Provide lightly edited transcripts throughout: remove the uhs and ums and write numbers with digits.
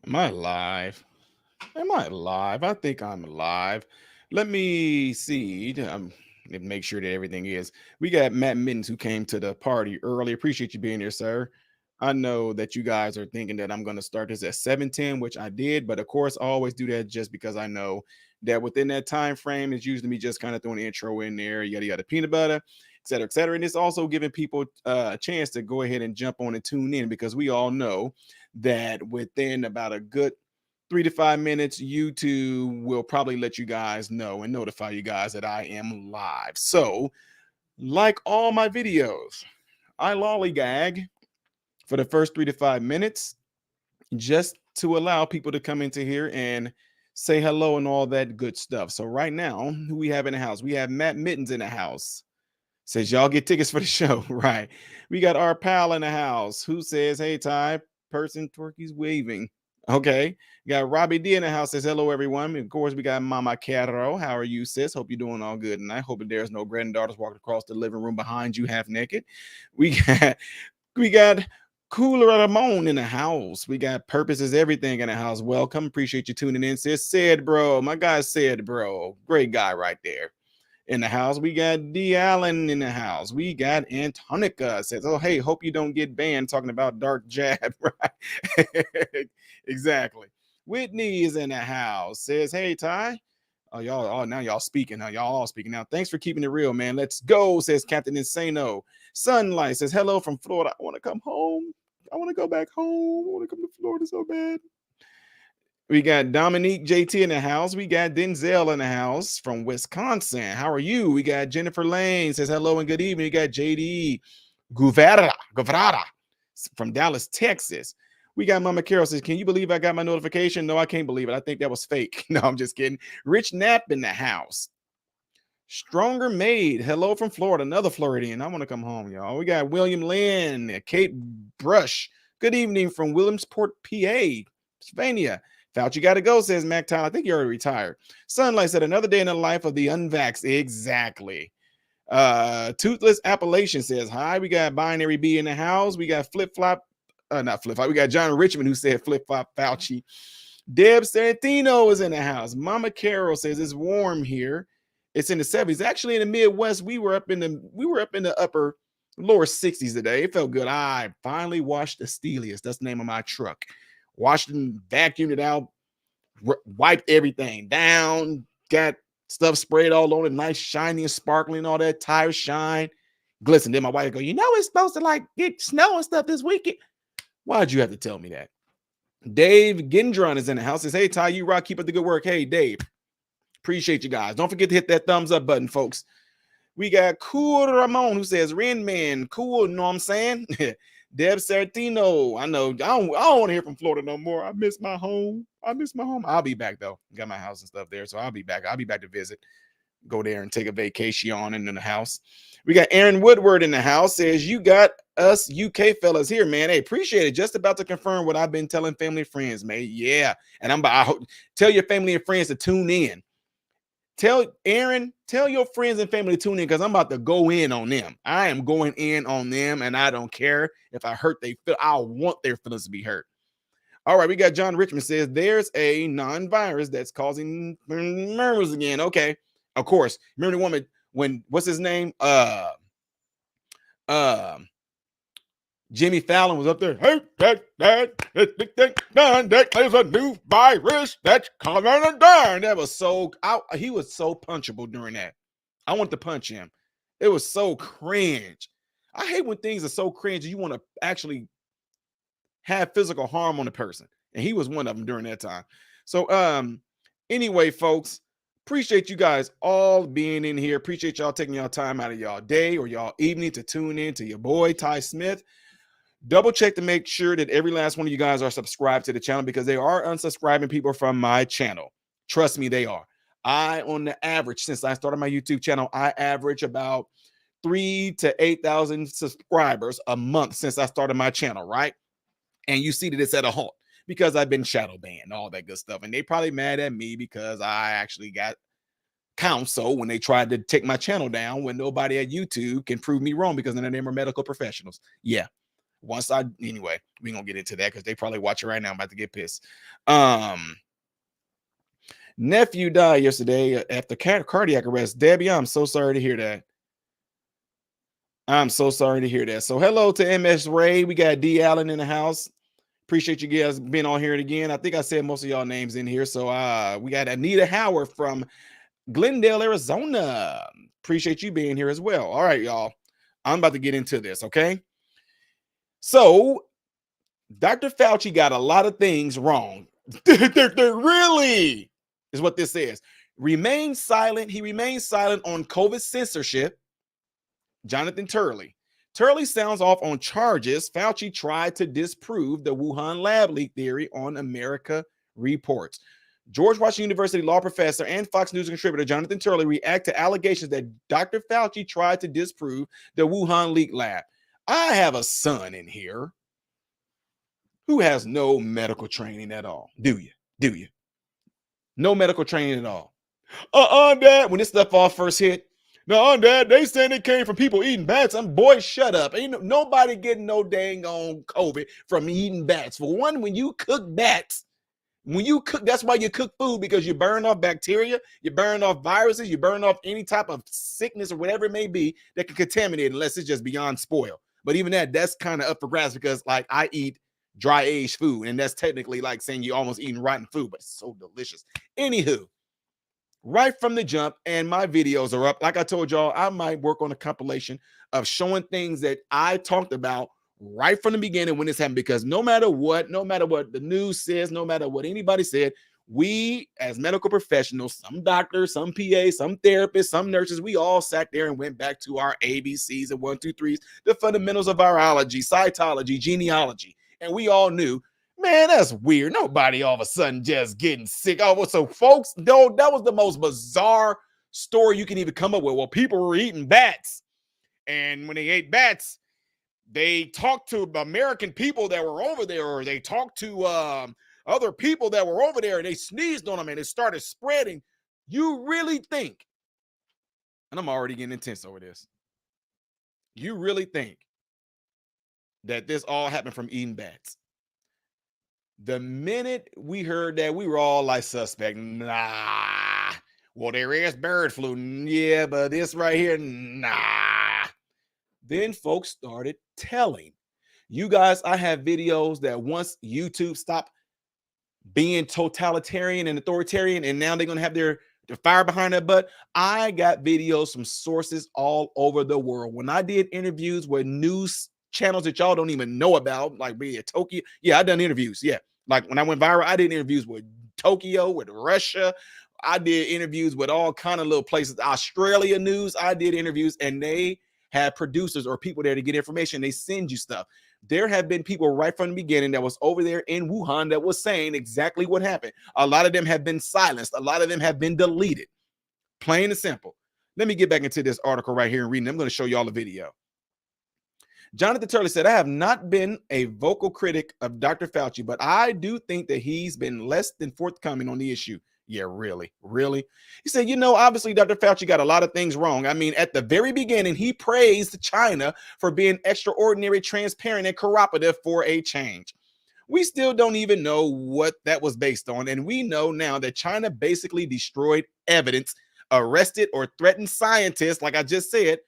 Am I live? Am I live? I think I'm live. Let me see. Let me make sure that everything is. We got Matt Mittens who came to the party early. Appreciate you being here, sir. I know that you guys are thinking that I'm going to start this at 7:10, which I did, but of course, I always do that just because I know that within that time frame, it's usually me just kind of throwing the intro in there, yada yada, peanut butter, et cetera, et cetera. And it's also giving people a chance to go ahead and jump on and tune in because we all know that within about a good 3 to 5 minutes, YouTube will probably let you guys know and notify you guys that I am live. So, like all my videos, I lollygag for the first 3 to 5 minutes just to allow people to come into here and say hello and all that good stuff. So, right now, who we have in the house? We have Matt Mittens in the house. Says y'all get tickets for the show, right? We got our pal in the house who says, "Hey, Ty, person, turkey's waving." Okay. We got Robbie D in the house says, "Hello, everyone." Of course, we got Mama Caro. How are you, sis? Hope you're doing all good. And I hope that there's no granddaughters walking across the living room behind you half naked. We got we got Cooler Ramon in the house. We got Purpose is Everything in the house. Welcome. Appreciate you tuning in, sis. Said bro. My guy said bro. Great guy right there in the house. We got D Allen in the house. We got Antonica says, "Oh, hey, hope you don't get banned talking about dark jab." Right. Exactly. Whitney is in the house. Says, "Hey, Ty." Oh, y'all, now y'all speaking. Y'all all speaking now. Thanks for keeping it real, man. Let's go, says Captain Insano. Sunlight says, "Hello from Florida. I want to come home. I want to go back home. I want to come to Florida so bad." We got Dominique JT in the house. We got Denzel in the house from Wisconsin. How are you? We got Jennifer Lane says hello and good evening. We got JD Guevara from Dallas, Texas. We got Mama Carol says, "Can you believe I got my notification?" No, I can't believe it. I think that was fake. No, I'm just kidding. Rich Knapp in the house. Stronger Made. Hello from Florida. Another Floridian. I want to come home, y'all. We got William Lynn, Kate Brush. Good evening from Williamsport, PA, Pennsylvania. Fauci got to go, says Mac Tyler. I think you already retired. Sunlight said, "Another day in the life of the unvaxxed." Exactly. Toothless Appalachian says, "Hi, we got Binary B in the house. We got Flip Flop, not Flip Flop. We got John Richmond who said Flip Flop Fauci. Deb Santino is in the house. Mama Carol says it's warm here. It's in the 70s. Actually, in the Midwest, we were up in the upper lower 60s today. It felt good. I finally washed the Stelius. That's the name of my truck. Washed and vacuumed it out, wiped everything down, got stuff sprayed all on it, nice, shiny and sparkling, all that tire shine, glisten. Then my wife go, "You know it's supposed to like get snow and stuff this weekend." Why'd you have to tell me that? Dave Gendron is in the house. Says, "Hey, Ty, you rock. Keep up the good work." Hey, Dave. Appreciate you guys. Don't forget to hit that thumbs up button, folks. We got Cool Ramon who says, "Ren Man, cool." You know what I'm saying? Deb Sartino. I know. I don't want to hear from Florida no more. I miss my home. I miss my home. I'll be back though. Got my house and stuff there, so I'll be back. I'll be back to visit. Go there and take a vacation on in the house. We got Aaron Woodward in the house. Says, "You got us UK fellas here, man. Hey, appreciate it. Just about to confirm what I've been telling family and friends, mate. Yeah, and tell your family and friends to tune in. Tell Aaron, tell your friends and family to tune in because I'm about to go in on them. I am going in on them, and I don't care if I hurt they feel. I want their feelings to be hurt." All right, we got John Richmond says there's a non-virus that's causing murmurs again. Okay, of course. Remember the woman when what's his name? Uh, Jimmy Fallon was up there. "Hey, there's a new virus that's coming down." That was he was so punchable during that. I want to punch him. It was so cringe. I hate when things are so cringe you want to actually have physical harm on the person. And he was one of them during that time. So anyway, folks, appreciate you guys all being in here. Appreciate y'all taking y'all time out of y'all day or y'all evening to tune in to your boy Ty Smith. Double check to make sure that every last one of you guys are subscribed to the channel because they are unsubscribing people from my channel. Trust me, they are. On the average, since I started my YouTube channel, I average about 3,000 to 8,000 subscribers a month since I started my channel, right? And you see that it's at a halt because I've been shadow banned, all that good stuff. And they probably mad at me because I actually got counsel when they tried to take my channel down when nobody at YouTube can prove me wrong because none of them are medical professionals. Yeah. Anyway, we gonna get into that because they probably watching right now. I'm about to get pissed. Nephew died yesterday after cardiac arrest. Debbie, I'm so sorry to hear that. I'm so sorry to hear that. So hello to MS Ray. We got D Allen in the house. Appreciate you guys being on here again. I think I said most of y'all names in here. So we got Anita Howard from Glendale, Arizona. Appreciate you being here as well. All right, y'all. I'm about to get into this, okay? So Dr. Fauci got a lot of things wrong. They're really is what this says. Remain silent. He remains silent on COVID censorship. Jonathan Turley. Turley sounds off on charges. Fauci tried to disprove the Wuhan lab leak theory on America Reports. George Washington University law professor and Fox News contributor Jonathan Turley react to allegations that Dr. Fauci tried to disprove the Wuhan leak lab. I have a son in here who has no medical training at all. Do you? Do you? No medical training at all. Dad, when this stuff all first hit, no, Dad, they saying it came from people eating bats. Boy, shut up. Ain't nobody getting no dang on COVID from eating bats. For one, when you cook bats, that's why you cook food, because you burn off bacteria, you burn off viruses, you burn off any type of sickness or whatever it may be that can contaminate, unless it's just beyond spoil. But even that's kind of up for grabs, because like I eat dry aged food, and that's technically like saying you're almost eating rotten food, but it's so delicious. Anywho, right from the jump, and my videos are up. Like I told y'all, I might work on a compilation of showing things that I talked about right from the beginning when this happened, because no matter what the news says, no matter what anybody said, we as medical professionals, some doctors, some PAs, some therapists, some nurses, we all sat there and went back to our ABCs and 1, 2, 3s, the fundamentals of virology, cytology, genealogy. And we all knew, man, that's weird. Nobody all of a sudden just getting sick. Oh, so folks, no, that was the most bizarre story you can even come up with. Well, people were eating bats, and when they ate bats, they talked to American people that were over there, or they talked to other people that were over there, and they sneezed on them, and it started spreading. You really think, and I'm already getting intense over this, you really think that this all happened from eating bats? The minute we heard that, we were all like suspect. Nah. Well, there is bird flu. Yeah, but this right here, nah. Then folks started telling. You guys, I have videos that once YouTube stopped being totalitarian and authoritarian, and now they're going to have their fire behind their butt. I got videos from sources all over the world. When I did interviews with news channels that y'all don't even know about, like be it Tokyo. Yeah, I done interviews. Yeah. Like when I went viral, I did interviews with Tokyo, with Russia. I did interviews with all kind of little places. Australia news. I did interviews, and they had producers or people there to get information. They send you stuff. There have been people right from the beginning that was over there in Wuhan that was saying exactly what happened. A lot of them have been silenced. A lot of them have been deleted. Plain and simple. Let me get back into this article right here and reading. I'm going to show y'all the video. Jonathan Turley said, I have not been a vocal critic of Dr. Fauci, but I do think that he's been less than forthcoming on the issue. Yeah, really? He said, obviously Dr. Fauci got a lot of things wrong. I mean, at the very beginning, he praised China for being extraordinary, transparent, and cooperative for a change. We still don't even know what that was based on. And we know now that China basically destroyed evidence, arrested or threatened scientists, like I just said,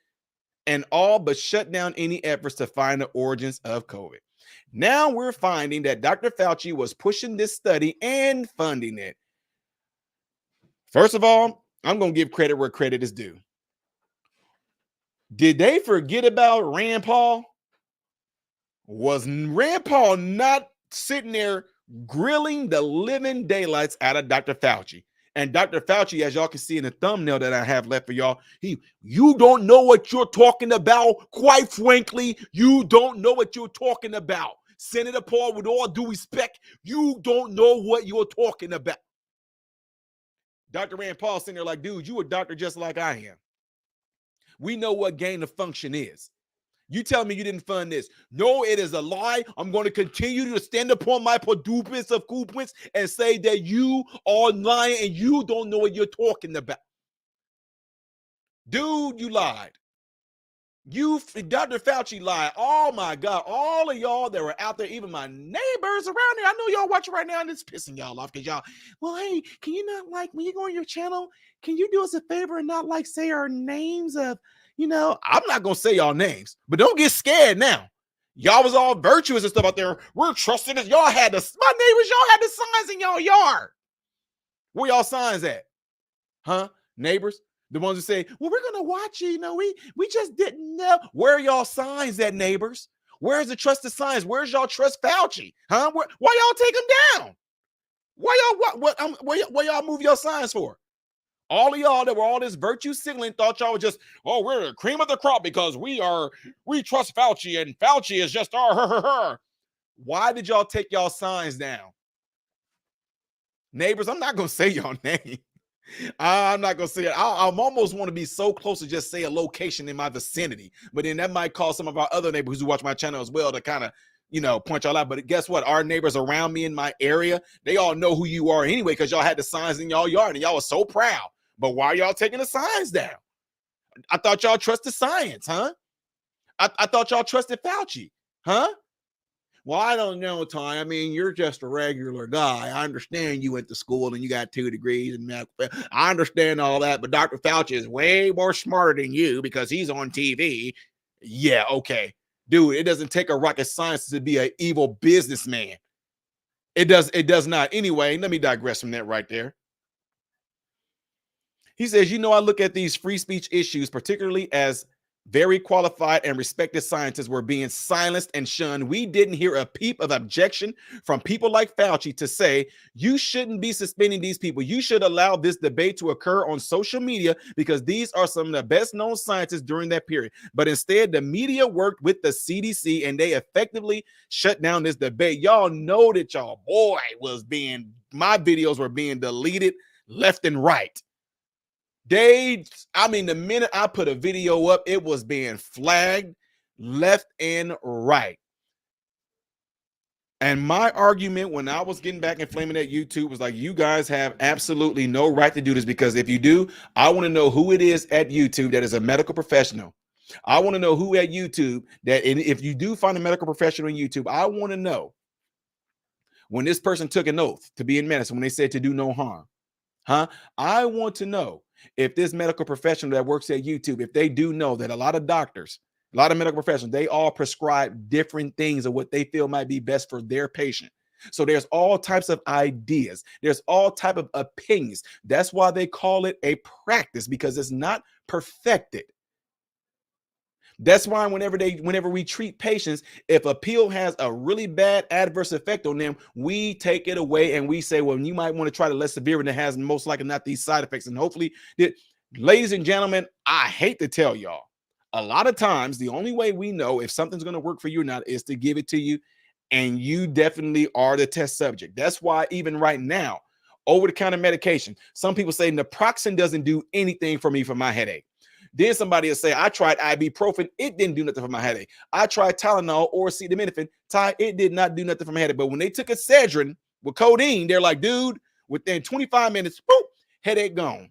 and all but shut down any efforts to find the origins of COVID. Now we're finding that Dr. Fauci was pushing this study and funding it. First of all, I'm going to give credit where credit is due. Did they forget about Rand Paul? Was Rand Paul not sitting there grilling the living daylights out of Dr. Fauci? And Dr. Fauci, as y'all can see in the thumbnail that I have left for y'all, you don't know what you're talking about. Quite frankly, you don't know what you're talking about. Senator Paul, with all due respect, you don't know what you're talking about. Dr. Rand Paul sitting there like, dude, you a doctor just like I am. We know what gain of function is. You tell me you didn't fund this. No, it is a lie. I'm going to continue to stand upon my padupis of coupons and say that you are lying and you don't know what you're talking about. Dude, you lied. Dr. Fauci Lied. Oh my God. All of y'all that were out there, even my neighbors around here. I know y'all watching right now and it's pissing y'all off because y'all, well, hey, can you not like when you go on your channel? Can you do us a favor and not like say our names of, I'm not going to say y'all names, but don't get scared now. Y'all was all virtuous and stuff out there. We're trusting us. Y'all had my neighbors, y'all had the signs in y'all yard. Where y'all signs at? Huh? Neighbors? The ones who say, well, we're going to watch you. We just didn't know. Where are y'all signs at, neighbors? Where's the trusted signs? Where's y'all trust Fauci? Huh? Why y'all take him down? Why y'all move your signs for? All of y'all that were all this virtue signaling thought y'all were just, oh, we're the cream of the crop because we trust Fauci and Fauci is just our. Why did y'all take y'all signs down? Neighbors, I'm not going to say y'all name. I'm not going to say it. I'm almost want to be so close to just say a location in my vicinity, but then that might cause some of our other neighbors who watch my channel as well to kind of, point y'all out. But guess what? Our neighbors around me in my area, they all know who you are anyway because y'all had the signs in y'all yard and y'all were so proud. But why are y'all taking the signs down? I thought y'all trusted science, huh? I thought y'all trusted Fauci, huh? Well, I don't know, Ty. I mean, you're just a regular guy. I understand you went to school and you got 2 degrees. And I understand all that. But Dr. Fauci is way more smarter than you because he's on TV. Yeah, okay. Dude, it doesn't take a rocket scientist to be an evil businessman. It does not. Anyway, let me digress from that right there. He says, I look at these free speech issues, particularly as very qualified and respected scientists were being silenced and shunned. We didn't hear a peep of objection from people like Fauci to say, you shouldn't be suspending these people. You should allow this debate to occur on social media because these are some of the best known scientists during that period. But instead, the media worked with the CDC and they effectively shut down this debate. Y'all know that my videos were being deleted left and right. The minute I put a video up, it was being flagged left and right. And my argument when I was getting back and flaming at YouTube was like, you guys have absolutely no right to do this because if you do, I want to know who it is at YouTube that is a medical professional. I want to know who at YouTube and if you do find a medical professional on YouTube, I want to know when this person took an oath to be in medicine, when they said to do no harm. Huh? I want to know if this medical professional that works at YouTube, if they do know that a lot of doctors, a lot of medical professionals, they all prescribe different things of what they feel might be best for their patient. So there's all types of ideas. There's all type of opinions. That's why they call it a practice because it's not perfected. That's why whenever we treat patients, if a pill has a really bad adverse effect on them, we take it away and we say, well, you might want to try the less severe one that has most likely not these side effects. And hopefully, ladies and gentlemen, I hate to tell y'all, a lot of times the only way we know if something's going to work for you or not is to give it to you. And you definitely are the test subject. That's why even right now, over-the-counter medication, some people say naproxen doesn't do anything for me for my headache. Then somebody will say, I tried ibuprofen. It didn't do nothing for my headache. I tried Tylenol or acetaminophen. It did not do nothing for my headache. But when they took Excedrin with codeine, they're like, dude, within 25 minutes, boop, headache gone.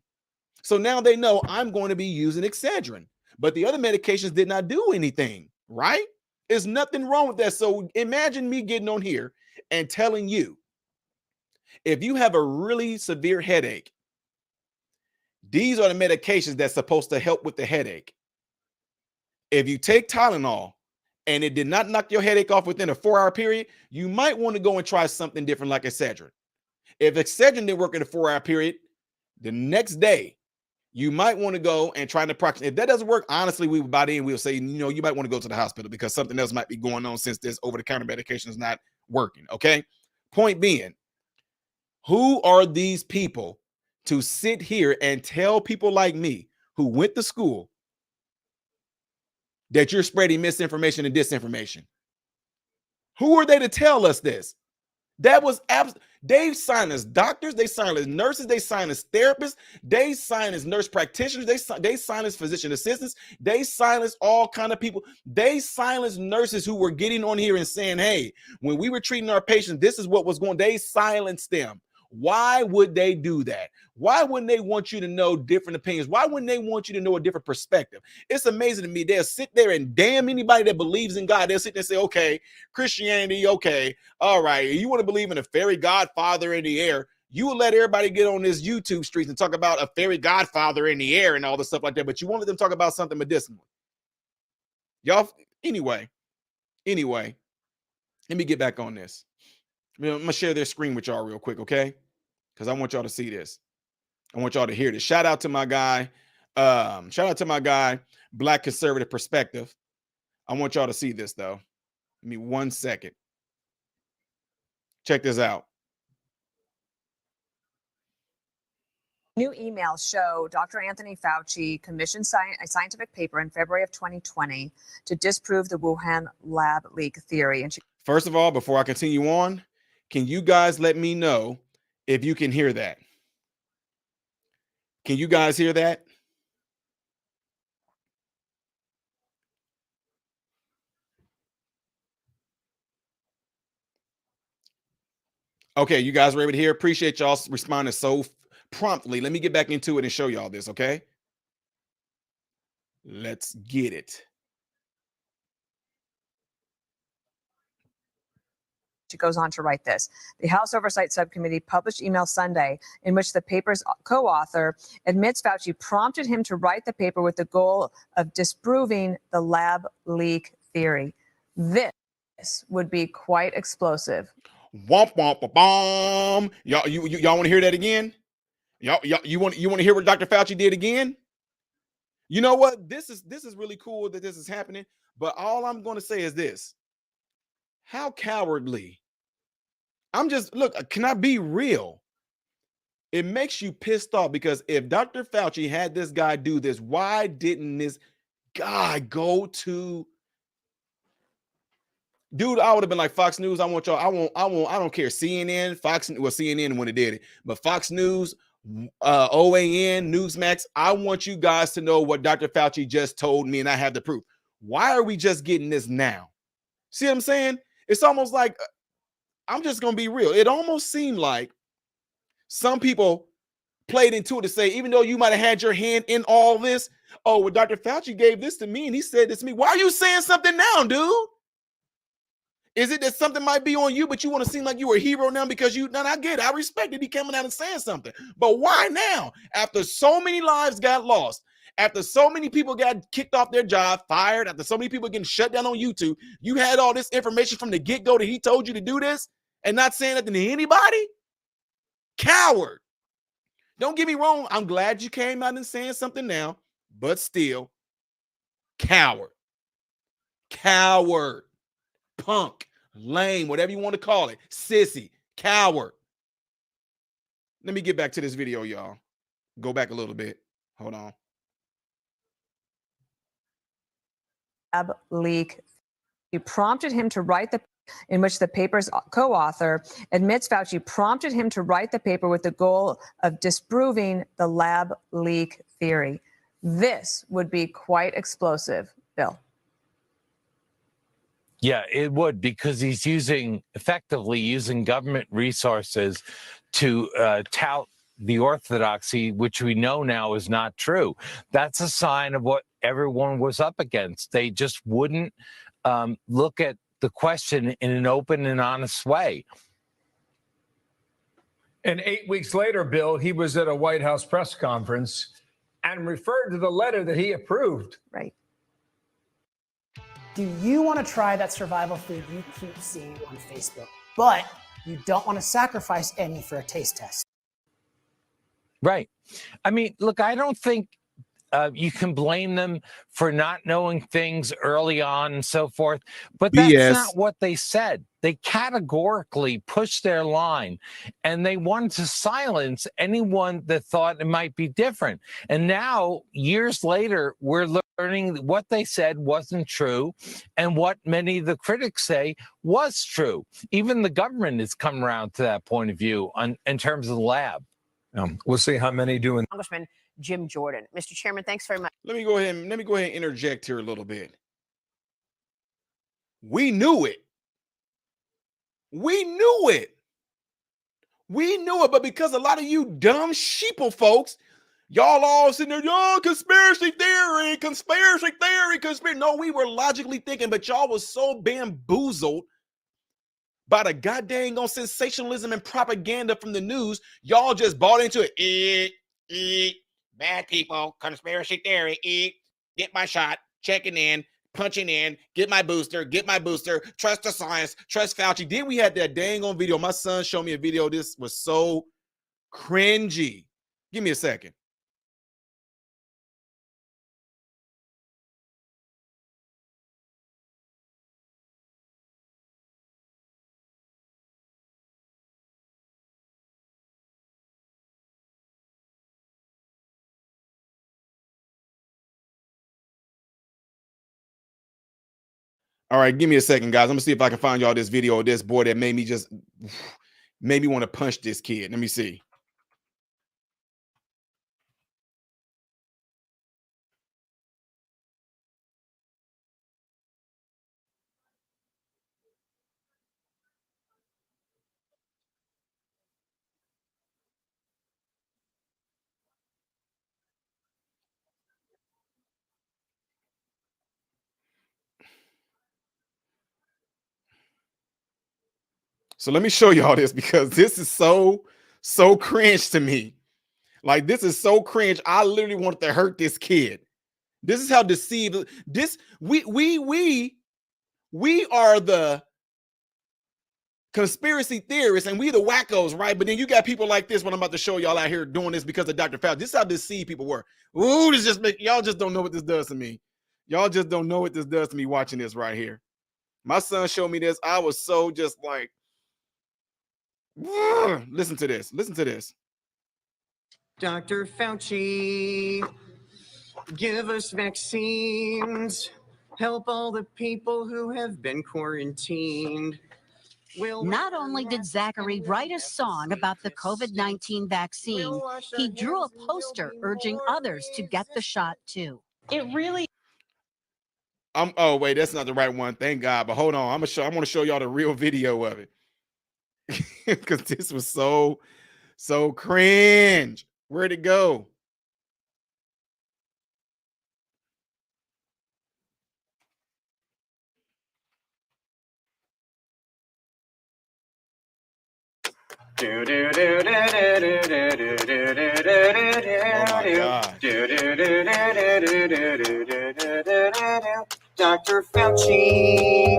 So now they know I'm going to be using Excedrin. But the other medications did not do anything, right? There's nothing wrong with that. So imagine me getting on here and telling you, if you have a really severe headache, these are the medications that's supposed to help with the headache. If you take Tylenol and it did not knock your headache off within a 4-hour period, you might want to go and try something different like Excedrin. If Excedrin didn't work in a 4-hour period, the next day, you might want to go and try naproxen. If that doesn't work, honestly, we'll say, you might want to go to the hospital because something else might be going on since this over-the-counter medication is not working, okay? Point being, who are these people to sit here and tell people like me who went to school that you're spreading misinformation and disinformation? Who are they to tell us this? That was they silenced doctors, they silenced nurses, they silenced therapists, they silenced nurse practitioners, they silenced physician assistants, they silenced all kind of people. They silenced nurses who were getting on here and saying, hey, when we were treating our patients, this is what was going. They silenced them. Why would they do that? Why wouldn't they want you to know different opinions? Why wouldn't they want you to know a different perspective? It's amazing to me. They'll sit there and damn anybody that believes in God. They'll sit there and say, okay, Christianity, okay, all right. You want to believe in a fairy godfather in the air. You will let everybody get on this YouTube streets and talk about a fairy godfather in the air and all this stuff like that, but you won't let them talk about something medicinal. Y'all, anyway, let me get back on this. I'm going to share this screen with y'all real quick, okay? Because I want y'all to see this. I want y'all to hear this. Shout out to my guy. Black Conservative Perspective. I want y'all to see this, though. Give me 1 second. Check this out. New emails show Dr. Anthony Fauci commissioned a scientific paper in February of 2020 to disprove the Wuhan lab leak theory. First of all, before I continue on, can you guys let me know if you can hear that? Can you guys hear that? Okay, you guys were able to hear. Appreciate y'all responding so promptly. Let me get back into it and show y'all this, okay? Let's get it. She goes on to write this. The House Oversight Subcommittee published email Sunday in which the paper's co-author admits Fauci prompted him to write the paper with the goal of disproving the lab leak theory. This would be quite explosive. Womp womp bomb. Y'all want to hear that again? You want to hear what Dr. Fauci did again? You know what? This is really cool that this is happening, but all I'm going to say is this. How cowardly. Can I be real? It makes you pissed off because if Dr. Fauci had this guy do this, why didn't this guy go to dude? I would have been like Fox News. I want y'all. I don't care. CNN, CNN when it did it, but Fox News, OAN, Newsmax. I want you guys to know what Dr. Fauci just told me, and I have the proof. Why are we just getting this now? See what I'm saying? It's almost like I'm just gonna be real. It almost seemed like some people played into it to say, even though you might have had your hand in all this, oh, well, Dr. Fauci gave this to me and he said this to me. Why are you saying something now, dude? Is it that something might be on you, but you want to seem like you were a hero now because I get it. I respect it. He coming out and saying something. But why now? After so many lives got lost, after so many people got kicked off their job, fired, after so many people getting shut down on YouTube, you had all this information from the get-go that he told you to do this and not saying nothing to anybody? Coward. Don't get me wrong. I'm glad you came out and saying something now, but still, coward. Coward. Punk. Lame. Whatever you want to call it. Sissy. Coward. Let me get back to this video, y'all. Go back a little bit. Hold on. Lab leak. He prompted him to write the in which the paper's co-author admits Fauci prompted him to write the paper with the goal of disproving the lab leak theory. This would be quite explosive, Bill. Yeah, it would, because he's effectively using government resources to tout the orthodoxy, which we know now is not true. That's a sign of what everyone was up against. They just wouldn't look at the question in an open and honest way. And 8 weeks later, Bill, he was at a White House press conference and referred to the letter that he approved. Right. Do you want to try that survival food you keep seeing on Facebook, but you don't want to sacrifice any for a taste test? Right. I mean, look, I don't think you can blame them for not knowing things early on and so forth, but that's not what they said. They categorically pushed their line, and they wanted to silence anyone that thought it might be different. And now, years later, we're learning what they said wasn't true, and what many of the critics say was true. Even the government has come around to that point of view in terms of the lab. We'll see how many do. Congressman Jim Jordan. Mr. Chairman, thanks very much. Let me go ahead and interject here a little bit. We knew it. We knew it. We knew it, but because a lot of you dumb sheeple folks, y'all all sitting there, yo, conspiracy theory, conspiracy theory, conspiracy. No, we were logically thinking, but y'all was so bamboozled by the goddamn on sensationalism and propaganda from the news. Y'all just bought into it. Bad people, conspiracy theory, get my shot, checking in, punching in, get my booster, trust the science, trust Fauci. Then we had that dang on video. My son showed me a video. This was so cringy. Give me a second. All right, give me a second, guys. I'm gonna see if I can find y'all this video of this boy that made me want to punch this kid. Let me see. So let me show y'all this because this is so cringe to me. Like, this is so cringe. I literally wanted to hurt this kid. This is how deceived this we are the conspiracy theorists and we the wackos, right? But then you got people like this when I'm about to show y'all out here doing this because of Dr. Fauci. This is how deceived people were. Ooh, this just y'all just don't know what this does to me. Y'all just don't know what this does to me watching this right here. My son showed me this. I was so just like, listen to this. Listen to this. Dr. Fauci, give us vaccines. Help all the people who have been quarantined. Not only did Zachary write a song about the COVID-19 vaccine, he drew a poster urging others to get the shot too. It really. Oh wait, that's not the right one. Thank God. But hold on, I want to show y'all the real video of it because this was so cringe. Where'd it go? Oh my God. Dr. Fauci,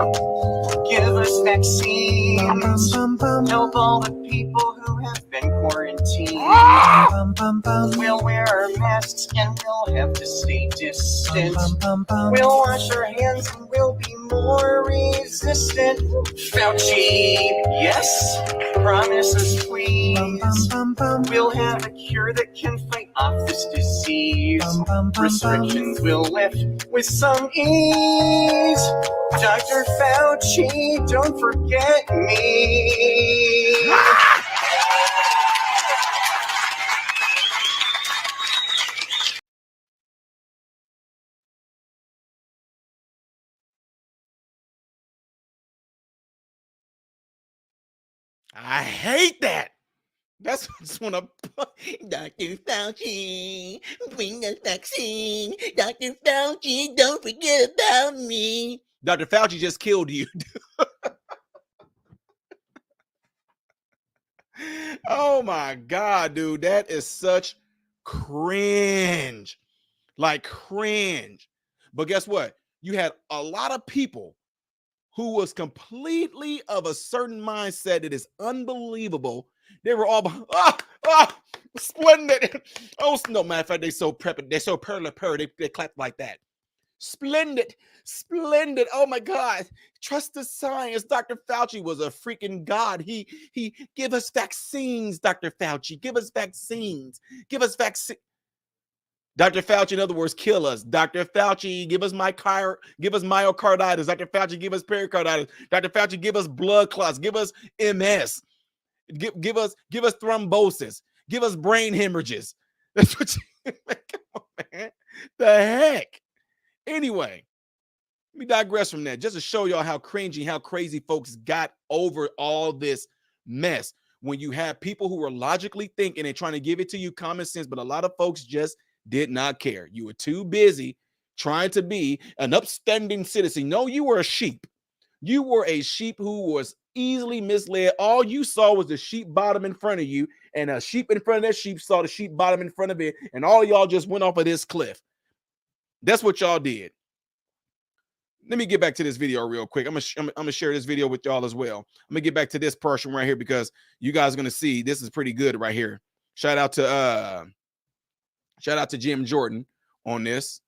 give us vaccines. Help all the people who have been quarantined. We'll wear our masks and we'll have to stay distant. We'll wash our hands and we'll be more resistant. Fauci, yes? Promise us, please. We'll have a cure that can fight off this disease. Restrictions will lift with some ease. Dr. Fauci, don't forget me. I hate that. That's what I just want to. Dr. Fauci, bring us vaccine. Dr. Fauci, don't forget about me. Dr. Fauci just killed you. Oh my God, dude. That is such cringe. Like cringe. But guess what? You had a lot of people who was completely of a certain mindset that is unbelievable. They were all splendid. Oh no, matter of fact, they so prepped, they're so they clapped like that. Splendid. Oh my God. Trust the science. Dr. Fauci was a freaking god. He give us vaccines, Dr. Fauci. Give us vaccines. Give us vaccine. Dr. Fauci, in other words, kill us. Dr. Fauci, give us myocarditis. Dr. Fauci, give us pericarditis. Dr. Fauci, give us blood clots. Give us MS. Give us thrombosis. Give us brain hemorrhages. That's what you come on, man. The heck? Anyway, let me digress from that just to show y'all how cringy, how crazy folks got over all this mess. when you have people who are logically thinking and trying to give it to you common sense, but a lot of folks just did not care. You were too busy trying to be an upstanding citizen. No, you were a sheep. You were a sheep who was easily misled. All you saw was the sheep bottom in front of you, and a sheep in front of that sheep saw the sheep bottom in front of it, and all y'all just went off of this cliff. That's what y'all did. Let me get back to this video real quick. I'm gonna share this video with y'all as well. I'm gonna get back to this portion right here because you guys are gonna see this is pretty good right here. Shout out to Jim Jordan on this.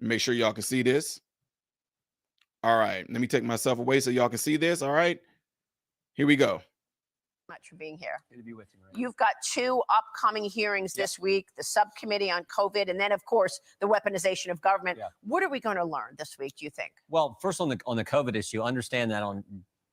Make sure y'all can see this. All right, let me take myself away so y'all can see this. All right, here we go. Much for being here. Good to be with you. Right? You've got 2 upcoming hearings this week, the subcommittee on COVID, and then, of course, the weaponization of government. Yeah. What are we going to learn this week, do you think? Well, first on the COVID issue, understand that on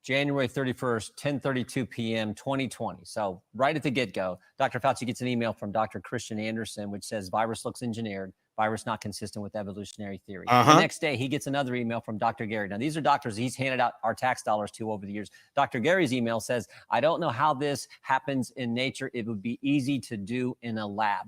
January 31st, 10:32 p.m., 2020. So right at the get-go, Dr. Fauci gets an email from Dr. Christian Anderson, which says virus looks engineered, virus not consistent with evolutionary theory. The next day, he gets another email from Dr. Gary. Now, these are doctors he's handed out our tax dollars to over the years. Dr. Gary's email says, I don't know how this happens in nature. It would be easy to do in a lab.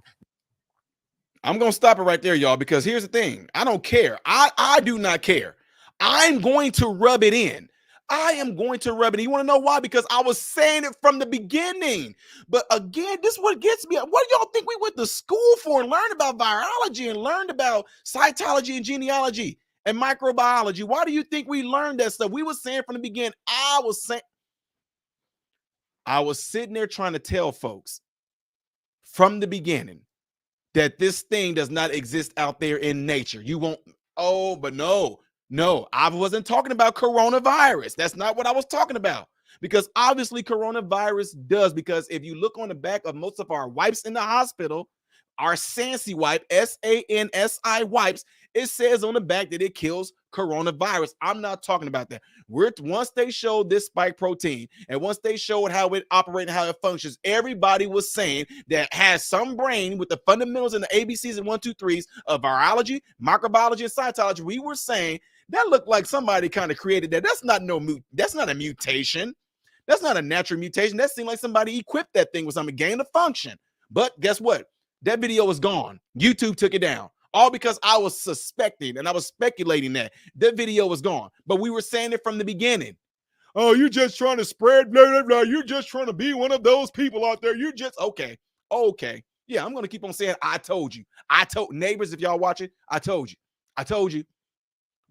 I'm going to stop it right there, y'all, because here's the thing. I don't care. I do not care. I'm going to rub it in. I am going to rub it in. You want to know why? Because I was saying it from the beginning. But again, this is what gets me. What do y'all think we went to school for and learned about virology and learned about cytology and genealogy and microbiology? Why do you think we learned that stuff? We were saying from the beginning. I was sitting there trying to tell folks from the beginning that this thing does not exist out there in nature. You won't. Oh, but no, I wasn't talking about coronavirus. That's not what I was talking about. Because obviously coronavirus does. Because if you look on the back of most of our wipes in the hospital, our Sansi wipe, SANSI wipes, it says on the back that it kills coronavirus. I'm not talking about that. Once they showed this spike protein and once they showed how it operates and how it functions, everybody was saying that has some brain with the fundamentals and the ABCs and 1, 2, 3s of virology, microbiology, and cytology. We were saying that looked like somebody kind of created that. That's not a mutation. That's not a natural mutation. That seemed like somebody equipped that thing with some gain of function. But guess what? That video is gone. YouTube took it down. All because I was suspecting and I was speculating that video was gone. But we were saying it from the beginning. Oh, you're just trying to spread blah, blah, blah. You're just trying to be one of those people out there. You're just okay. Yeah, I'm going to keep on saying I told you. I told neighbors, if y'all watching, I told you.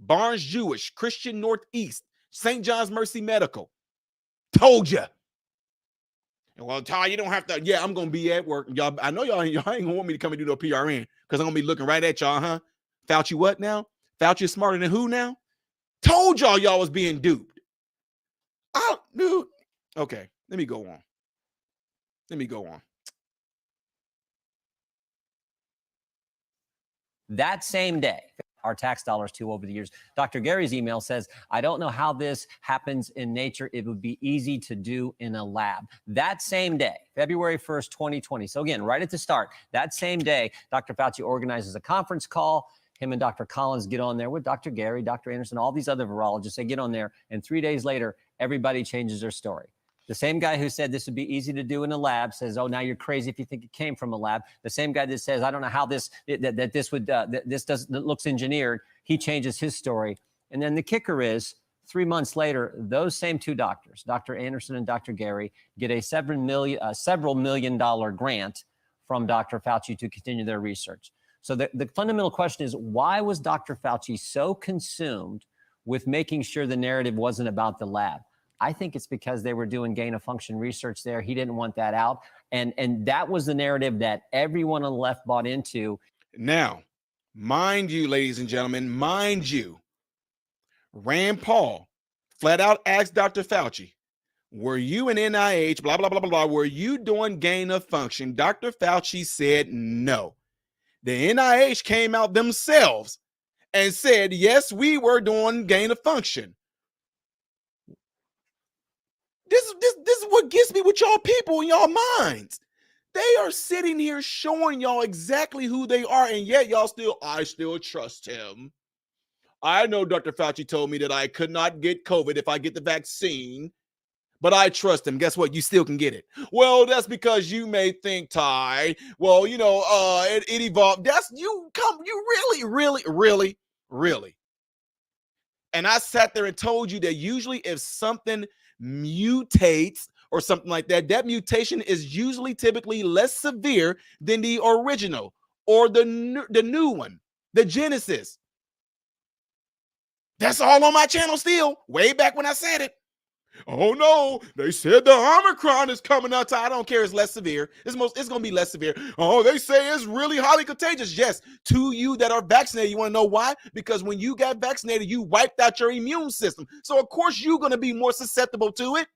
Barnes Jewish, Christian Northeast, St. John's Mercy Medical. Told you. Well, Ty, you don't have to. Yeah, I'm gonna be at work. Y'all, I know y'all ain't gonna want me to come and do no PRN because I'm gonna be looking right at y'all, huh? Fauci, what now? Fauci is smarter than who now? Told y'all was being duped. Oh, dude. Okay, let me go on. That same day, our tax dollars to over the years. Dr. Gary's email says, I don't know how this happens in nature. It would be easy to do in a lab. That same day, February 1st, 2020. So again, right at the start, that same day, Dr. Fauci organizes a conference call. Him and Dr. Collins get on there with Dr. Gary, Dr. Anderson, all these other virologists. They get on there, and 3 days later, everybody changes their story. The same guy who said this would be easy to do in a lab says, oh, now you're crazy if you think it came from a lab. The same guy that says, I don't know how this looks engineered, he changes his story. And then the kicker is 3 months later, those same 2 doctors, Dr. Anderson and Dr. Gary, get a several million dollar grant from Dr. Fauci to continue their research. So the fundamental question is, why was Dr. Fauci so consumed with making sure the narrative wasn't about the lab? I think it's because they were doing gain of function research there. He didn't want that out. And that was the narrative that everyone on the left bought into. Now, mind you, ladies and gentlemen, Rand Paul flat out asked Dr. Fauci, were you in NIH, blah, blah, blah, blah, blah, were you doing gain of function? Dr. Fauci said no. The NIH came out themselves and said, yes, we were doing gain of function. This is what gets me with y'all people in y'all minds. They are sitting here showing y'all exactly who they are, and yet y'all I still trust him. I know Dr. Fauci told me that I could not get COVID if I get the vaccine, but I trust him. Guess what? You still can get it. Well, that's because you may think, Ty, well, it evolved. You really. And I sat there and told you that usually if something mutates or something like that, that mutation is usually typically less severe than the original or the new one, the Genesis. That's all on my channel still, way back when I said it. Oh no, they said the Omicron is coming out. I don't care, it's less severe. It's going to be less severe. Oh, they say it's really highly contagious. Yes, to you that are vaccinated. You want to know why? Because when you got vaccinated, you wiped out your immune system. So of course you're going to be more susceptible to it.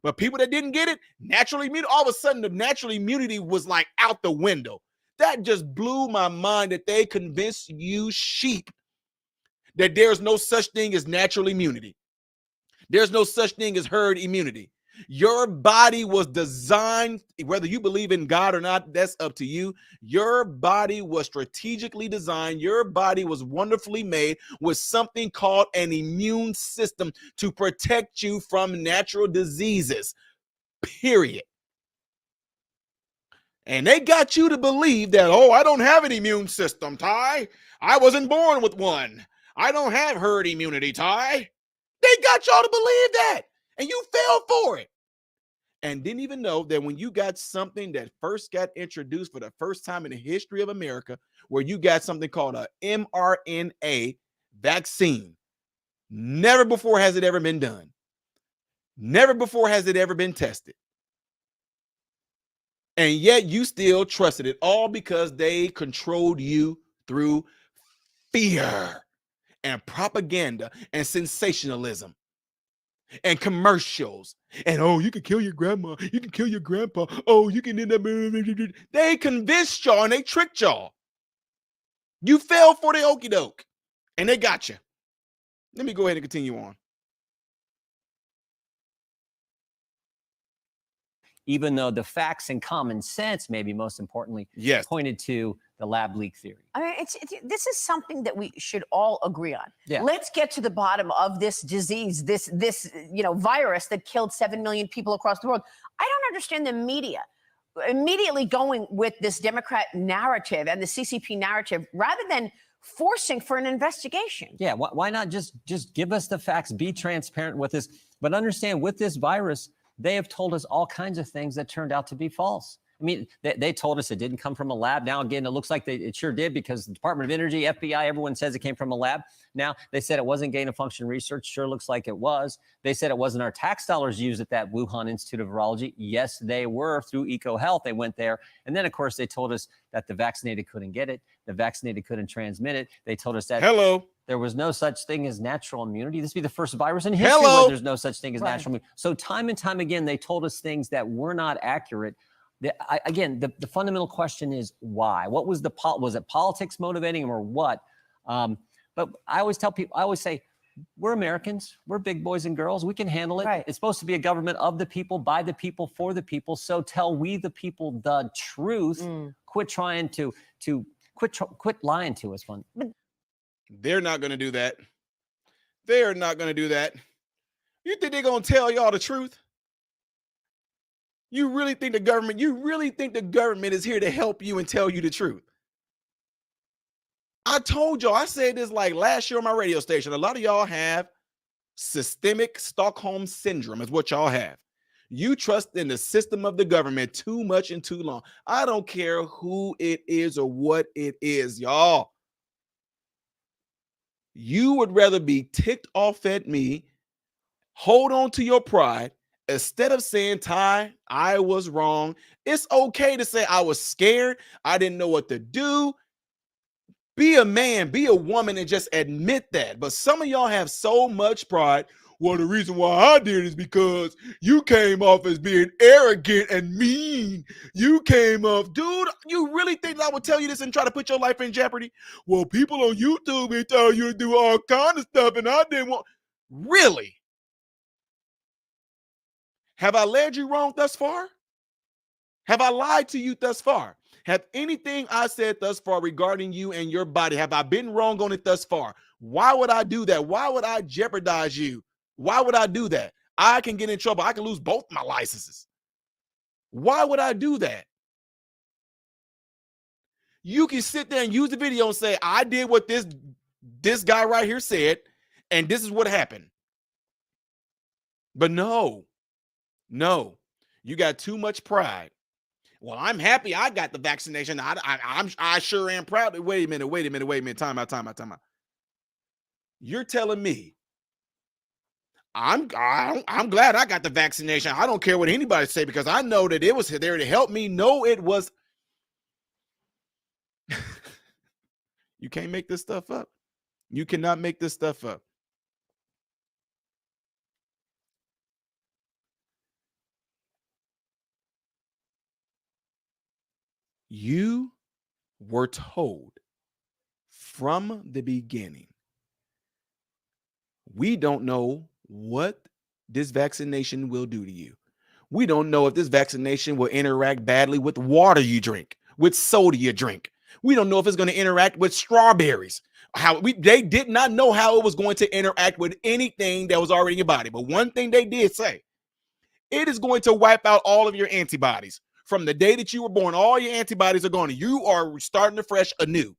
But people that didn't get it, natural immunity, all of a sudden the natural immunity was like out the window. That just blew my mind that they convinced you sheep that there's no such thing as natural immunity. There's no such thing as herd immunity. Your body was designed, whether you believe in God or not, that's up to you. Your body was strategically designed. Your body was wonderfully made with something called an immune system to protect you from natural diseases, period. And they got you to believe that, oh, I don't have an immune system, Ty. I wasn't born with one. I don't have herd immunity, Ty. They got y'all to believe that, and you fell for it. And didn't even know that when you got something that first got introduced for the first time in the history of America, where you got something called a mRNA vaccine, never before has it ever been done. Never before has it ever been tested. And yet you still trusted it, all because they controlled you through fear and propaganda and sensationalism and commercials. And oh, you can kill your grandma, you can kill your grandpa, oh, you can end up. They convinced y'all and they tricked y'all. You fell for the okie doke and they got you. Let me go ahead and continue on. Even though the facts and common sense, maybe most importantly, yes, pointed to the lab leak theory. I mean, this is something that we should all agree on. Yeah. Let's get to the bottom of this disease, this virus that killed 7 million people across the world. I don't understand the media immediately going with this Democrat narrative and the CCP narrative rather than forcing for an investigation. Yeah, why not just give us the facts, be transparent with this, but understand with this virus, they have told us all kinds of things that turned out to be false. I mean, they told us it didn't come from a lab. Now, again, it looks like it sure did because the Department of Energy, FBI, everyone says it came from a lab. Now, they said it wasn't gain-of-function research. Sure looks like it was. They said it wasn't our tax dollars used at that Wuhan Institute of Virology. Yes, they were through EcoHealth. They went there. And then, of course, they told us that the vaccinated couldn't get it. The vaccinated couldn't transmit it. They told us that there was no such thing as natural immunity. This would be the first virus in history where there's no such thing as natural immunity. So time and time again, they told us things that were not accurate. The fundamental question is why? What was was it politics motivating them or what? But I always tell people, I always say, we're Americans. We're big boys and girls. We can handle it. Right. It's supposed to be a government of the people, by the people, for the people. So tell we the people the truth. Quit trying to quit lying to us. They're not going to do that. They're not going to do that. You think they're going to tell y'all the truth? You really think the government is here to help you and tell you the truth? I told y'all, I said this like last year on my radio station. A lot of y'all have systemic Stockholm syndrome is what y'all have. You trust in the system of the government too much and too long. I don't care who it is or what it is, y'all. You would rather be ticked off at me, hold on to your pride, instead of saying, Ty, I was wrong. It's okay to say I was scared. I didn't know what to do. Be a man, be a woman, and just admit that. But some of y'all have so much pride. Well, the reason why I did is because you came off as being arrogant and mean. You came off, dude, you really think I would tell you this and try to put your life in jeopardy? Well, people on YouTube, they tell you to do all kind of stuff, and I didn't want. Really? Have I led you wrong thus far? Have I lied to you thus far? Have anything I said thus far regarding you and your body, have I been wrong on it thus far? Why would I do that? Why would I jeopardize you? Why would I do that? I can get in trouble. I can lose both my licenses. Why would I do that? You can sit there and use the video and say, I did what this guy right here said, and this is what happened. But no, you got too much pride. Well, I'm happy I got the vaccination. I sure am proud. Wait a minute. Time out. You're telling me I'm glad I got the vaccination. I don't care what anybody say because I know that it was there to help me. No, it was. You can't make this stuff up. You cannot make this stuff up. You were told from the beginning, we don't know what this vaccination will do to you. We don't know if this vaccination will interact badly with water you drink, with soda you drink. We don't know if it's going to interact with strawberries. They did not know how it was going to interact with anything that was already in your body. But one thing they did say, it is going to wipe out all of your antibodies. From the day that you were born, all your antibodies are gone. You are starting afresh anew.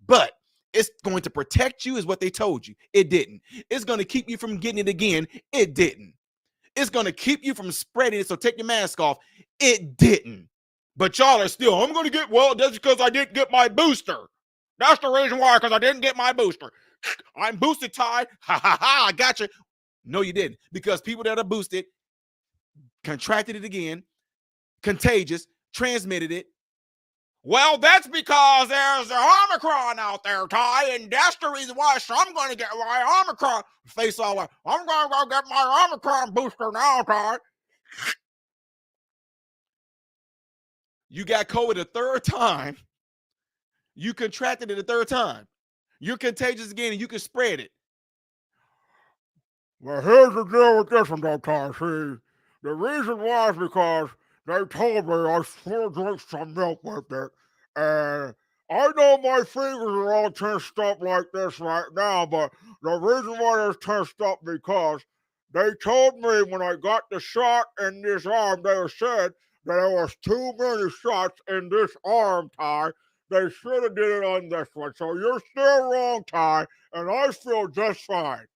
But it's going to protect you is what they told you. It didn't. It's going to keep you from getting it again. It didn't. It's going to keep you from spreading it, so take your mask off. It didn't. But y'all are still, I'm going to get, well, that's because I didn't get my booster. That's the reason why, because I didn't get my booster. I'm boosted, Ty. I got you. No, you didn't. Because people that are boosted contracted it again, contagious, transmitted it. Well, that's because there's an Omicron out there, Ty, and that's the reason why. So I'm going to get my Omicron face all over. I'm going to go get my Omicron booster now, Ty. You got COVID a third time. You contracted it a third time. You're contagious again, and you can spread it. Well, here's the deal with this one, though, Ty. See, the reason why is because they told me I should drink some milk with it. And I know my fingers are all tensed up like this right now, but the reason why they're tensed up because they told me when I got the shot in this arm, they said that there was too many shots in this arm, Ty. They should have did it on this one. So you're still wrong, Ty, and I feel just fine.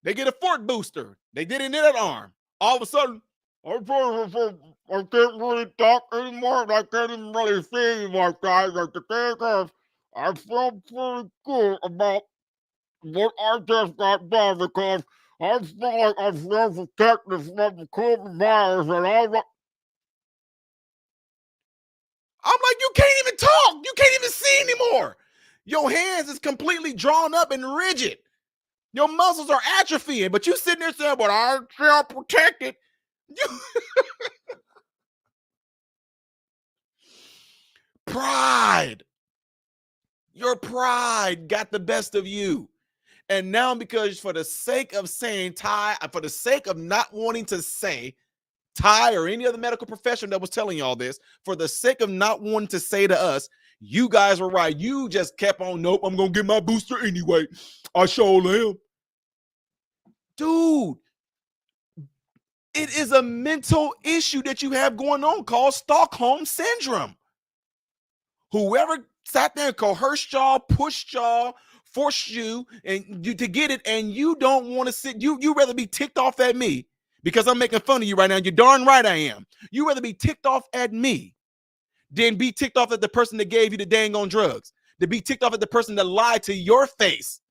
They get a fourth booster. They did it in that arm. All of a sudden, I can't really talk anymore. I can't even really see anymore, guys. Like the thing is, I feel pretty good about what I just got done because I feel like I feel protected from the COVID virus, and I'm like, you can't even talk. You can't even see anymore. Your hands is completely drawn up and rigid. Your muscles are atrophying, but you sitting there saying, but I feel protected. Pride. Your pride got the best of you. And now because for the sake of saying Ty, for the sake of not wanting to say Ty or any other medical professional that was telling y'all this, for the sake of not wanting to say to us, you guys were right. You just kept on, nope, I'm going to get my booster anyway. I sure am. Dude, it is a mental issue that you have going on called Stockholm Syndrome. Whoever sat there and coerced y'all, pushed y'all, forced you and you to get it, and you don't want to sit. You rather be ticked off at me because I'm making fun of you right now. You're darn right I am. You rather be ticked off at me than be ticked off at the person that gave you the dang on drugs. To be ticked off at the person that lied to your face.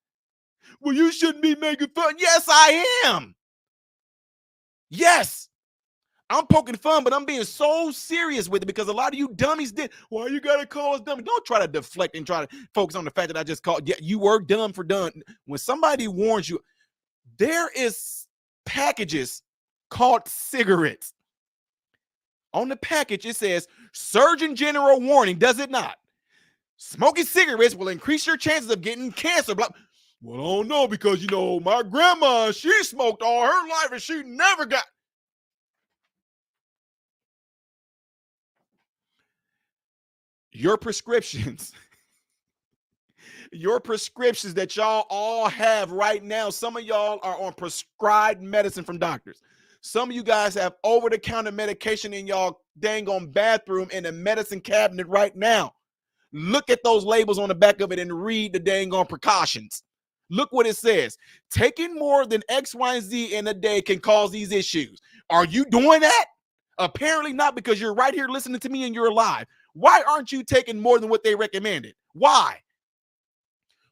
Well, you shouldn't be making fun. Yes, I am. Yes. I'm poking fun, but I'm being so serious with it because a lot of you dummies did. Why you gotta call us dummies? Don't try to deflect and try to focus on the fact that I just called. Yeah, you were dumb for done. When somebody warns you, there is packages called cigarettes. On the package, it says Surgeon General warning, does it not? Smoking cigarettes will increase your chances of getting cancer. Blah. Well, I don't know because, you know, my grandma, she smoked all her life and she never got. Your prescriptions Your prescriptions that y'all all have right now, some of y'all are on prescribed medicine from doctors. Some of you guys have over-the-counter medication in y'all dang on bathroom in the medicine cabinet right now. Look at those labels on the back of it and read the dang on precautions. Look what it says. Taking more than X, Y, and Z in a day can cause these issues. Are you doing that? Apparently not, because you're right here listening to me and you're alive. Why aren't you taking more than what they recommended? Why?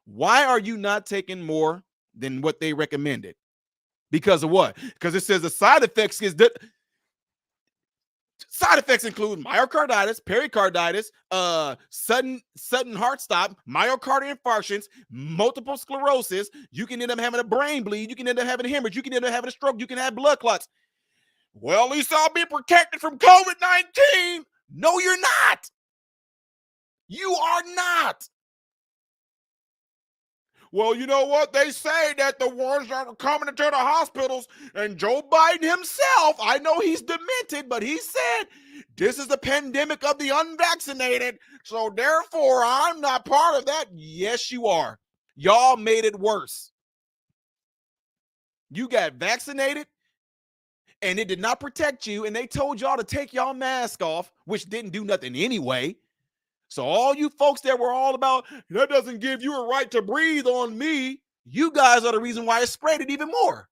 Why are you not taking more than what they recommended? Because of what? Because it says the side effects is that side effects include myocarditis, pericarditis, sudden heart stop, myocardial infarctions, multiple sclerosis. You can end up having a brain bleed. You can end up having a hemorrhage. You can end up having a stroke. You can have blood clots. Well, at least I'll be protected from COVID-19. No, you're not. You are not. Well, you know what? They say that the ones that are coming into the hospitals, and Joe Biden himself, I know he's demented, but he said this is the pandemic of the unvaccinated, so therefore I'm not part of that. Yes, you are. Y'all made it worse. You got vaccinated, and it did not protect you, and they told y'all to take y'all mask off, which didn't do nothing anyway. So all you folks that were all about, that doesn't give you a right to breathe on me, you guys are the reason why it spread it even more.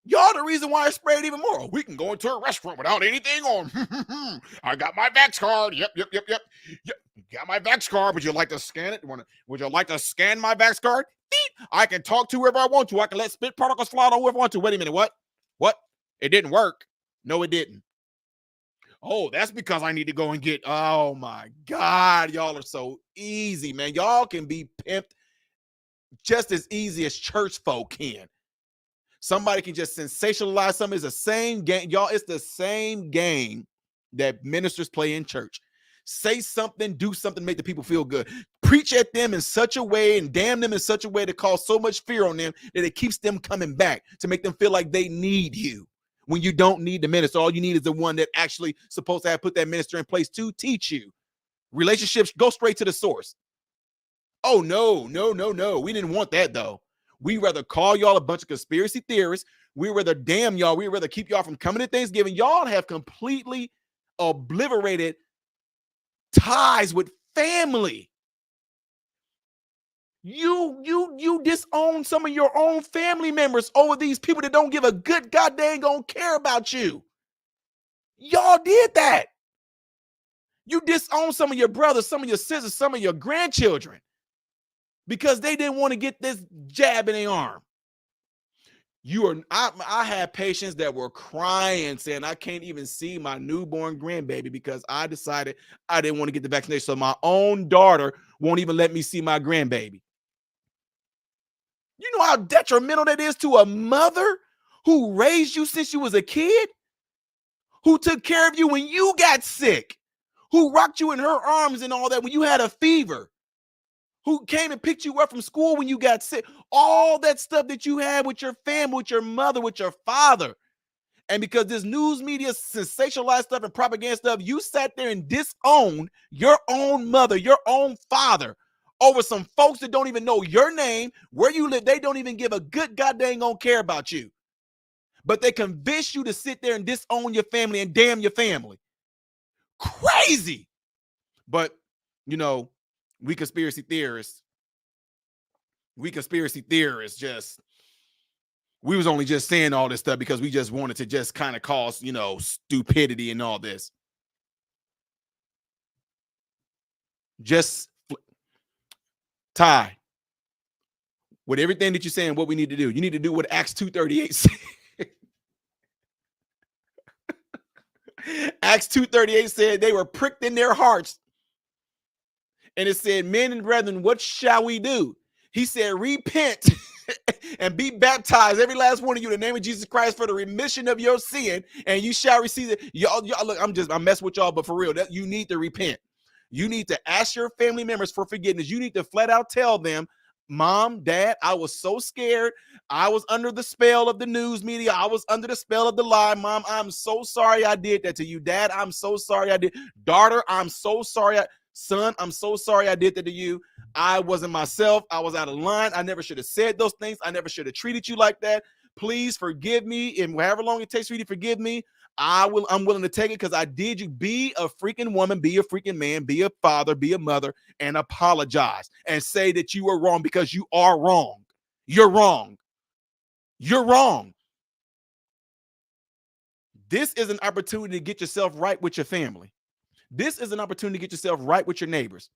Y'all the reason why it spread even more. We can go into a restaurant without anything on. I got my Vax card. Yep. Got my Vax card. Would you like to scan it? Would you like to scan my Vax card? Beep. I can talk to whoever I want to. I can let spit particles fly on whoever I want to. Wait a minute. What? It didn't work. No, it didn't. Oh, that's because I need to go and get, oh my God, y'all are so easy, man. Y'all can be pimped just as easy as church folk can. Somebody can just sensationalize something. It's the same game. Y'all, it's the same game that ministers play in church. Say something, do something, make the people feel good. Preach at them in such a way and damn them in such a way to cause so much fear on them that it keeps them coming back, to make them feel like they need you. When you don't need the minister, all you need is the one that actually supposed to have put that minister in place to teach you. Relationships, go straight to the source. Oh, no. We didn't want that, though. We rather call y'all a bunch of conspiracy theorists. We rather damn y'all. We rather keep y'all from coming to Thanksgiving. Y'all have completely obliterated ties with family. You disown some of your own family members over these people that don't give a good goddamn gonna care about you. Y'all did that. You disown some of your brothers, some of your sisters, some of your grandchildren because they didn't want to get this jab in their arm. I had patients that were crying saying, I can't even see my newborn grandbaby because I decided I didn't want to get the vaccination. So my own daughter won't even let me see my grandbaby. You know how detrimental that is to a mother who raised you since you was a kid, who took care of you when you got sick, who rocked you in her arms and all that when you had a fever, who came and picked you up from school when you got sick, all that stuff that you had with your family, with your mother, with your father. And because this news media sensationalized stuff and propaganda stuff, you sat there and disowned your own mother, your own father, over some folks that don't even know your name, where you live. They don't even give a good goddamn don't care about you. But they convince you to sit there and disown your family and damn your family. Crazy. But, you know, we conspiracy theorists just, we was only just saying all this stuff because we just wanted to just kind of cause, you know, stupidity and all this. Just Ty, with everything that you're saying, what we need to do, you need to do what Acts 2:38 said. Acts 2:38 said they were pricked in their hearts. And it said, men and brethren, what shall we do? He said, repent and be baptized, every last one of you, in the name of Jesus Christ for the remission of your sin, and you shall receive it. Y'all look, I'm messing with y'all, but for real, that you need to repent. You need to ask your family members for forgiveness. You need to flat out tell them, Mom, Dad, I was so scared. I was under the spell of the news media. I was under the spell of the lie. Mom, I'm so sorry I did that to you. Dad, I'm so sorry I did. Daughter, I'm so sorry. Son, I'm so sorry I did that to you. I wasn't myself. I was out of line. I never should have said those things. I never should have treated you like that. Please forgive me. And however long it takes for you to forgive me, I'm willing to take it because I did you. Be a freaking woman, be a freaking man, be a father, be a mother, and apologize and say that you were wrong because you are wrong. You're wrong. You're wrong. This is an opportunity to get yourself right with your family. This is an opportunity to get yourself right with your neighbors.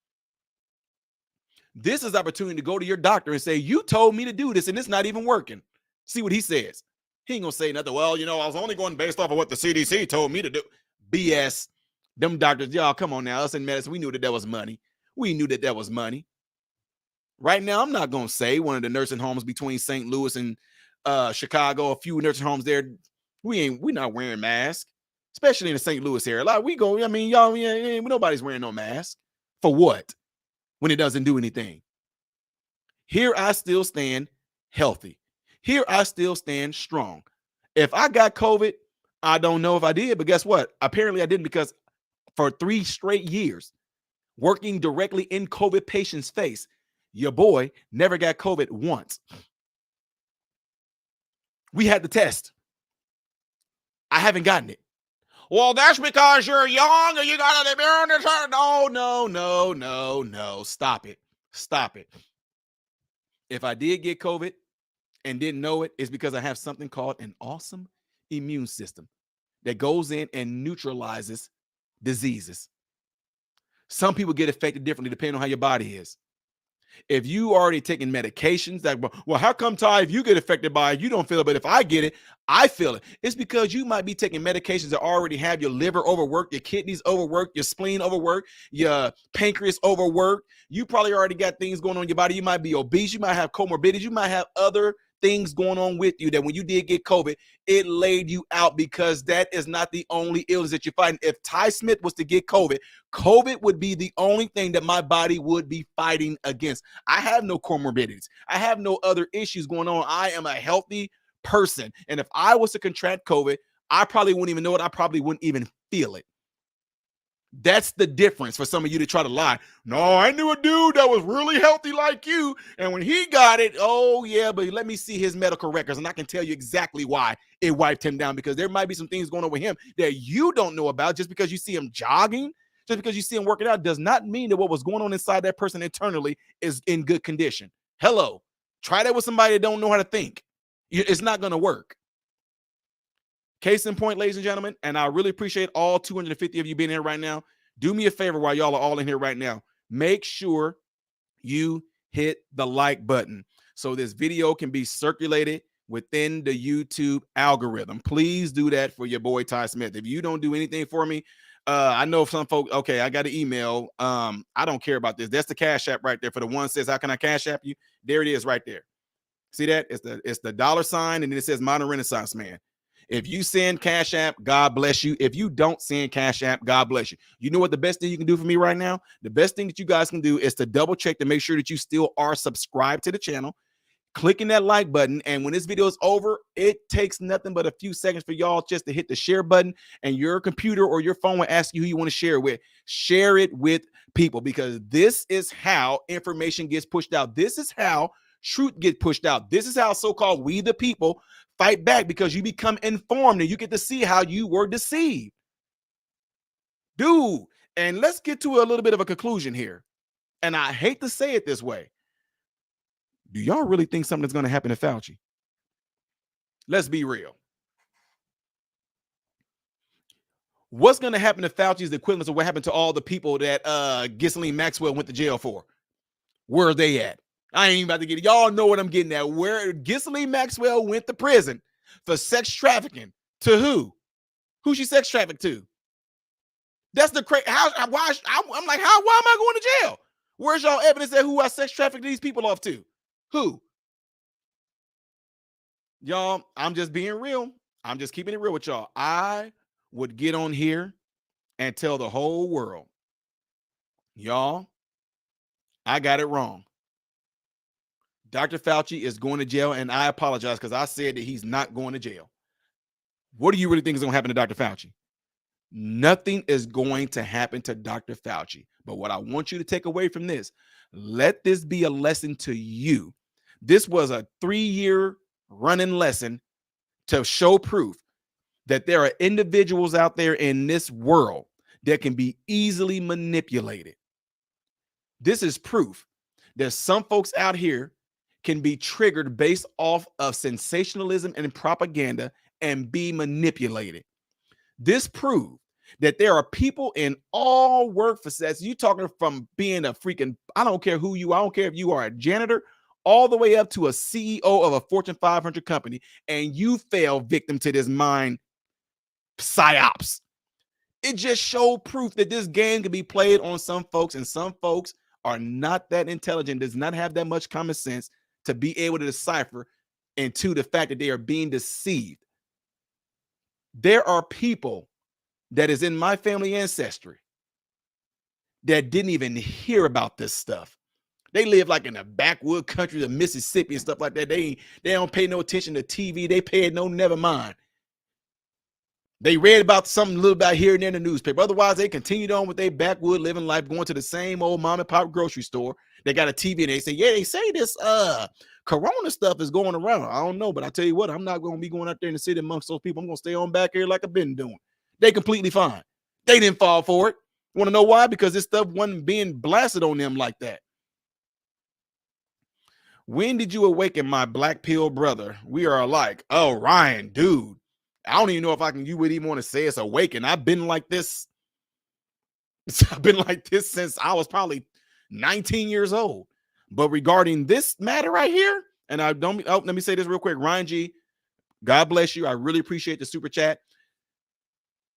This is an opportunity to go to your doctor and say, you told me to do this and it's not even working. See what he says. He ain't gonna say nothing. Well, you know, I was only going based off of what the CDC told me to do. BS. Them doctors, y'all, come on now. Us in medicine, we knew that was money. We knew that was money. Right now, I'm not gonna say one of the nursing homes between St. Louis and Chicago, a few nursing homes there, we're not wearing masks, especially in the St. Louis area. Like we go, I mean, y'all, nobody's wearing no mask. For what? When it doesn't do anything. Here I still stand healthy. Here I still stand strong. If I got COVID, I don't know if I did, but guess what? Apparently I didn't, because for 3 straight years, working directly in COVID patients' face, your boy never got COVID once. We had the test. I haven't gotten it. Well, that's because you're young and you got an immune system. No. Stop it. Stop it. If I did get COVID and didn't know it, it's because I have something called an awesome immune system that goes in and neutralizes diseases. Some people get affected differently depending on how your body is. If you already taking medications that, well, how come, Ty, if you get affected by it, you don't feel it, but if I get it, I feel it. It's because you might be taking medications that already have your liver overworked, your kidneys overworked, your spleen overworked, your pancreas overworked. You probably already got things going on in your body. You might be obese. You might have comorbidities. You might have other things going on with you that when you did get COVID, it laid you out, because that is not the only illness that you're fighting. If Ty Smith was to get COVID, COVID would be the only thing that my body would be fighting against. I have no comorbidities. I have no other issues going on. I am a healthy person. And if I was to contract COVID, I probably wouldn't even know it. I probably wouldn't even feel it. That's the difference for some of you to try to lie. No, I knew a dude that was really healthy like you, and when he got it, oh yeah, but let me see his medical records and I can tell you exactly why it wiped him down, because there might be some things going on with him that you don't know about. Just because you see him jogging, just because you see him working out, does not mean that what was going on inside that person internally is in good condition. Hello, try that with somebody that don't know how to think. It's not going to work. Case in point, ladies and gentlemen, and I really appreciate all 250 of you being here right now. Do me a favor while y'all are all in here right now. Make sure you hit the like button so this video can be circulated within the YouTube algorithm. Please do that for your boy Ty Smith. If you don't do anything for me, I know some folks, okay, I got an email. I don't care about this. That's the Cash App right there. For the one says, how can I Cash App you? There it is right there. See that? It's the $, and then it says Modern Renaissance Man. If you send Cash App, God bless you. If you don't send Cash App, God bless you. You know what the best thing you can do for me right now? The best thing that you guys can do is to double check to make sure that you still are subscribed to the channel, clicking that like button. And when this video is over, it takes nothing but a few seconds for y'all just to hit the share button, and your computer or your phone will ask you who you want to share with. Share it with people, because this is how information gets pushed out. This is how truth gets pushed out. This is how so-called we the people fight back, because you become informed and you get to see how you were deceived. Dude, and let's get to a little bit of a conclusion here. And I hate to say it this way. Do y'all really think something's going to happen to Fauci? Let's be real. What's going to happen to Fauci is the equivalent of what happened to all the people that Ghislaine Maxwell went to jail for. Where are they at? I ain't even about to get it. Y'all know what I'm getting at. Where Ghislaine Maxwell went to prison for sex trafficking. To who? Who she sex trafficked to? That's the crazy. I'm like, why am I going to jail? Where's y'all evidence that who I sex trafficked these people off to? Who? Y'all, I'm just being real. I'm just keeping it real with y'all. I would get on here and tell the whole world, y'all, I got it wrong. Dr. Fauci is going to jail, and I apologize because I said that he's not going to jail. What do you really think is going to happen to Dr. Fauci? Nothing is going to happen to Dr. Fauci. But what I want you to take away from this, let this be a lesson to you. This was a 3-year running lesson to show proof that there are individuals out there in this world that can be easily manipulated. This is proof that some folks out here can be triggered based off of sensationalism and propaganda and be manipulated. This proves that there are people in all work facets. You talking from being a freaking, I don't care who you are, I don't care if you are a janitor, all the way up to a CEO of a Fortune 500 company, and you fell victim to this mind psyops. It just showed proof that this game can be played on some folks, and some folks are not that intelligent, does not have that much common sense to be able to decipher into the fact that they are being deceived. There are people that is in my family ancestry that didn't even hear about this stuff. They live like in the backwood country of Mississippi and stuff like that. They don't pay no attention to TV. They pay no, never mind. They read about something a little bit here and there in the newspaper. Otherwise, they continued on with their backwood living life, going to the same old mom and pop grocery store. They got a TV and they say, yeah, they say this corona stuff is going around. I don't know, but I tell you what, I'm not going to be going out there in the city amongst those people. I'm going to stay on back here like I've been doing. They completely fine. They didn't fall for it. Want to know why? Because this stuff wasn't being blasted on them like that. When did you awaken, my black pill brother? We are alike. Oh, Ryan, dude. I don't even know if you would even want to say it's awaken. I've been like this. I've been like this since I was probably 19 years old. But regarding this matter right here, and let me say this real quick. Ryan G, God bless you. I really appreciate the super chat.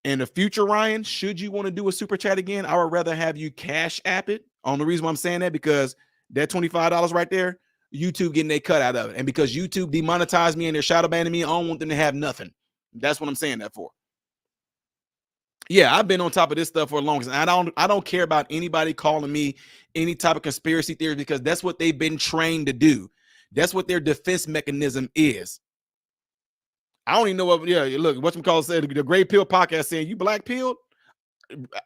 In the future, Ryan, should you want to do a super chat again, I would rather have you cash app it. On the reason why I'm saying that, because that $25 right there, YouTube getting their cut out of it. And because YouTube demonetized me and they're shadow banning me, I don't want them to have nothing. That's what I'm saying that for. Yeah, I've been on top of this stuff for a long time. I don't care about anybody calling me any type of conspiracy theory, because that's what they've been trained to do. That's what their defense mechanism is. I don't even know what, look, whatchamacallit said, the Gray Pill podcast saying, you black pilled?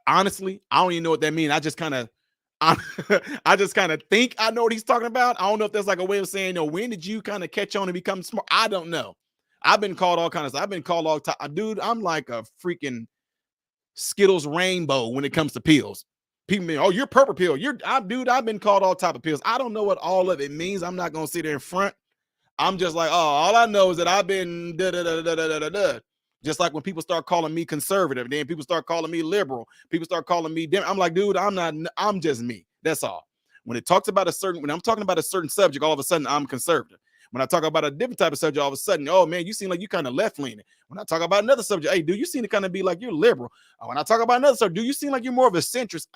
Honestly, I don't even know what that means. I just kind of think I know what he's talking about. I don't know if that's like a way of saying, when did you kind of catch on and become smart? I don't know. I've been called all kinds of stuff. I've been called all time. Dude, I'm like a freaking Skittles rainbow when it comes to pills. People mean, oh, you're purple pill. Dude, I've been called all type of pills. I don't know what all of it means. I'm not going to sit there in front. I'm just like, oh, all I know is that I've been da-da-da-da-da-da-da. Just like when people start calling me conservative, then people start calling me liberal, people start calling me I'm like, dude, I'm just me. That's all. When I'm talking about a certain subject, all of a sudden I'm conservative. When I talk about a different type of subject, all of a sudden, oh man, you seem like you kind of left leaning. When I talk about another subject, hey, dude, you seem to kind of be like you're liberal. When I talk about another subject, do you seem like you're more of a centrist?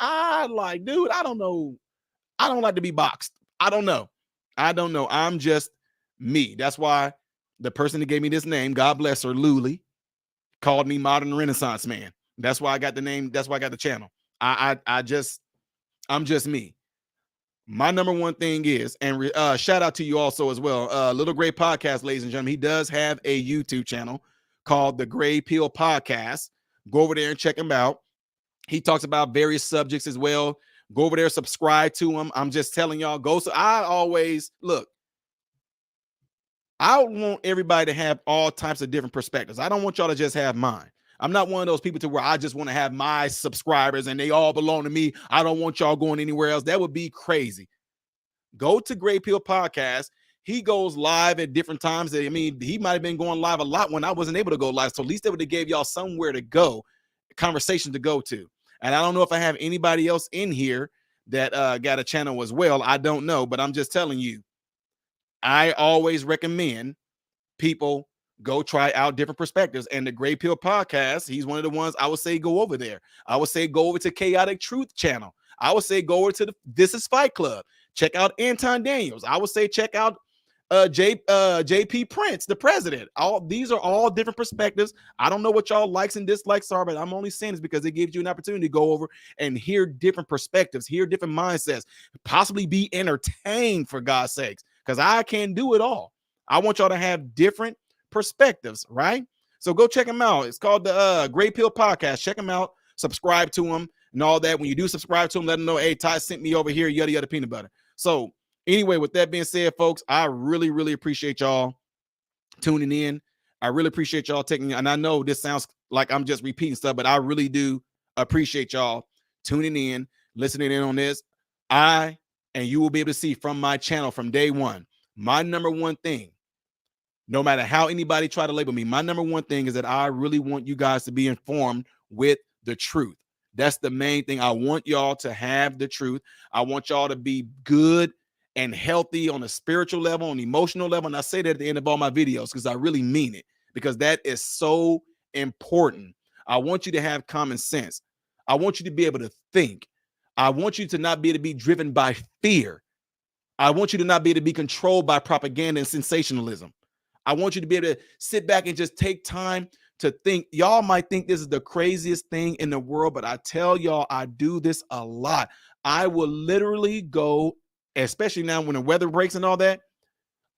Dude, I don't know. I don't like to be boxed. I don't know. I'm just me. That's why the person that gave me this name, God bless her, Luli, called me Modern Renaissance Man. That's why I got the name. That's why I got the channel. I'm just me. My number one thing is, and shout out to you also as well, Little Gray Podcast, ladies and gentlemen. He does have a YouTube channel called the Gray Pill Podcast. Go over there and check him out. He talks about various subjects as well. Go over there, subscribe to him. I'm just telling y'all, go. So I always look. I want everybody to have all types of different perspectives. I don't want y'all to just have mine. I'm not one of those people to where I just want to have my subscribers and they all belong to me. I don't want y'all going anywhere else. That would be crazy. Go to Gray Pill Podcast. He goes live at different times. I mean, he might have been going live a lot when I wasn't able to go live. So at least they would have gave y'all somewhere to go, conversation to go to. And I don't know if I have anybody else in here that got a channel as well. I don't know, but I'm just telling you, I always recommend people go try out different perspectives. And the Gray Pill Podcast, he's one of the ones I would say go over there. I would say go over to Chaotic Truth channel. I would say go over to the This Is Fight Club. Check out Anton Daniels. I would say check out JP Prince, the president. These are all different perspectives. I don't know what y'all likes and dislikes are, but I'm only saying this because it gives you an opportunity to go over and hear different perspectives, hear different mindsets, possibly be entertained, for God's sakes, because I can't do it all. I want y'all to have different perspectives, right? So go check them out. It's called the Gray Pill Podcast. Check them out. Subscribe to them and all that. When you do subscribe to them, let them know, hey, Ty sent me over here, yada, yada, peanut butter. So anyway, with that being said, folks, I really, really appreciate y'all tuning in. I really appreciate y'all taking, and I know this sounds like I'm just repeating stuff, but I really do appreciate y'all tuning in, listening in on this. And you will be able to see from my channel from day one, my number one thing, no matter how anybody try to label me, my number one thing is that I really want you guys to be informed with the truth. That's the main thing. I want y'all to have the truth. I want y'all to be good and healthy on a spiritual level, on emotional level. And I say that at the end of all my videos because I really mean it, because that is so important. I want you to have common sense. I want you to be able to think. I want you to not be able to be driven by fear. I want you to not be able to be controlled by propaganda and sensationalism. I want you to be able to sit back and just take time to think. Y'all might think this is the craziest thing in the world, but I tell y'all, I do this a lot. I will literally go, especially now when the weather breaks and all that.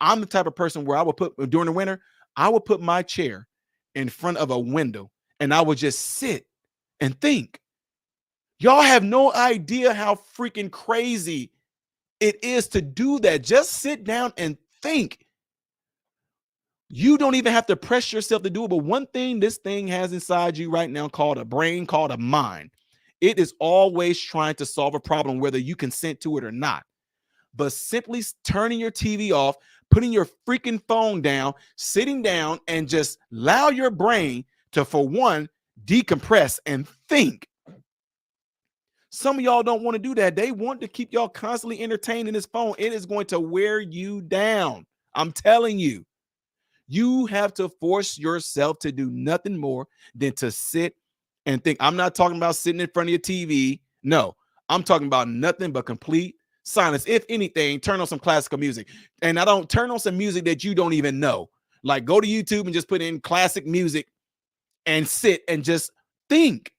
I'm the type of person where I will put, during the winter, I will put my chair in front of a window and I will just sit and think. Y'all have no idea how freaking crazy it is to do that. Just sit down and think. You don't even have to press yourself to do it. But one thing this thing has inside you right now called a brain, called a mind, it is always trying to solve a problem, whether you consent to it or not. But simply turning your TV off, putting your freaking phone down, sitting down, and just allow your brain to, for one, decompress and think. Some of y'all don't want to do that. They want to keep y'all constantly entertained in this phone. It is going to wear you down. I'm telling you. You have to force yourself to do nothing more than to sit and think. I'm not talking about sitting in front of your TV. No, I'm talking about nothing but complete silence. If anything, turn on some classical music. And I don't turn on some music that you don't even know. Like go to YouTube and just put in classic music and sit and just think.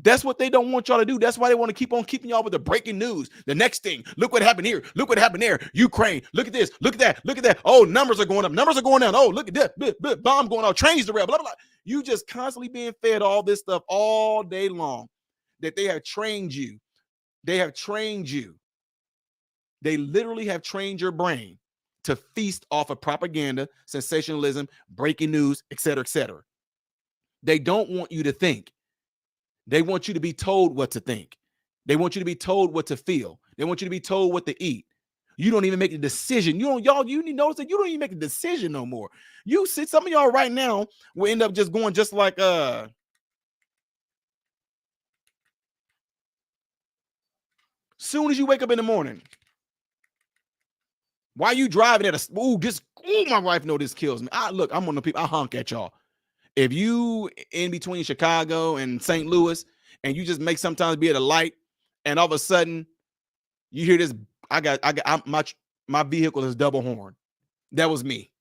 That's what they don't want y'all to do. That's why they want to keep on keeping y'all with the breaking news. The next thing, look what happened here. Look what happened there. Ukraine. Look at this. Look at that. Look at that. Oh, numbers are going up. Numbers are going down. Oh, look at this. Bomb going off. Trains derailed. Blah, blah, blah. You just constantly being fed all this stuff all day long that they have trained you. They have trained you. They literally have trained your brain to feast off of propaganda, sensationalism, breaking news, etc., etc. They don't want you to think. They want you to be told what to think. They want you to be told what to feel. They want you to be told what to eat. You don't even make a decision. You need to notice that you don't even make a decision no more. You see, some of y'all right now will end up just going just like soon as you wake up in the morning. Why you driving at my wife know this kills me. Look, I'm one of the people, I honk at y'all. If you in between Chicago and St. Louis and you just make sometimes be at a light and all of a sudden you hear this, my vehicle is double horn. That was me.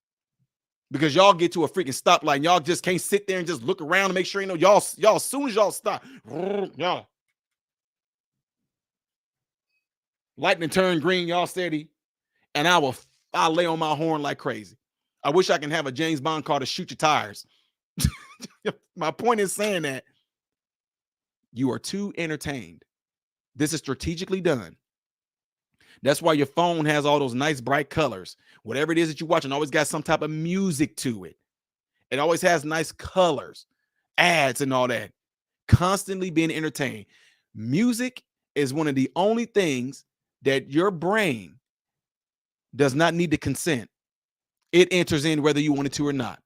Because y'all get to a freaking stoplight and y'all just can't sit there and just look around and make sure you know y'all as soon as y'all stop, y'all lightning turn green, y'all steady, and I'll lay on my horn like crazy. I wish I can have a James Bond car to shoot your tires. My point is saying that you are too entertained. This is strategically done. That's why your phone has all those nice bright colors. Whatever it is that you're watching always got some type of music to it. It always has nice colors, ads and all that. Constantly being entertained. Music is one of the only things that your brain does not need to consent. It enters in whether you want it to or not.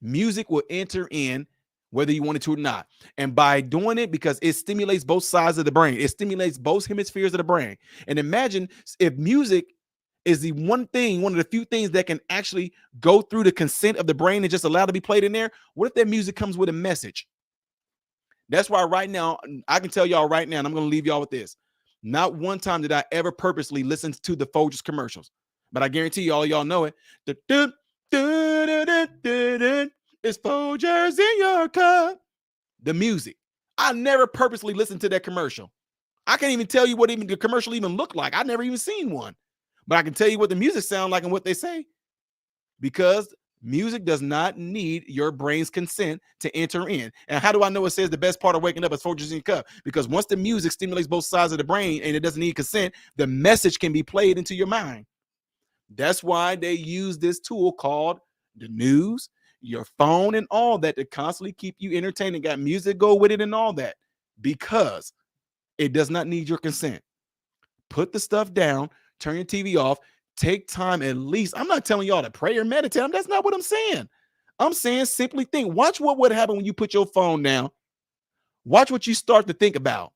Music will enter in whether you want it to or not. And by doing it, because it stimulates both sides of the brain, it stimulates both hemispheres of the brain. And imagine if music is the one of the few things that can actually go through the consent of the brain and just allow to be played in there. What if that music comes with a message? That's why right now, I can tell y'all right now, and I'm going to leave y'all with this. Not one time did I ever purposely listen to the Folgers commercials, but I guarantee you, all y'all know it. It's Folgers in your cup. The music. I never purposely listened to that commercial. I can't even tell you what even the commercial even looked like. I never even seen one. But I can tell you what the music sound like and what they say. Because Music does not need your brain's consent to enter in. And how do I know it says the best part of waking up is Folgers in cup? Because once the music stimulates both sides of the brain and it doesn't need consent, the message can be played into your mind. That's why they use this tool called the news, your phone, and all that to constantly keep you entertained and got music go with it and all that, because it does not need your consent. Put the stuff down, turn your TV off, take time at least. I'm not telling y'all to pray or meditate. That's not what I'm saying. I'm saying simply think. Watch what would happen when you put your phone down. Watch what you start to think about.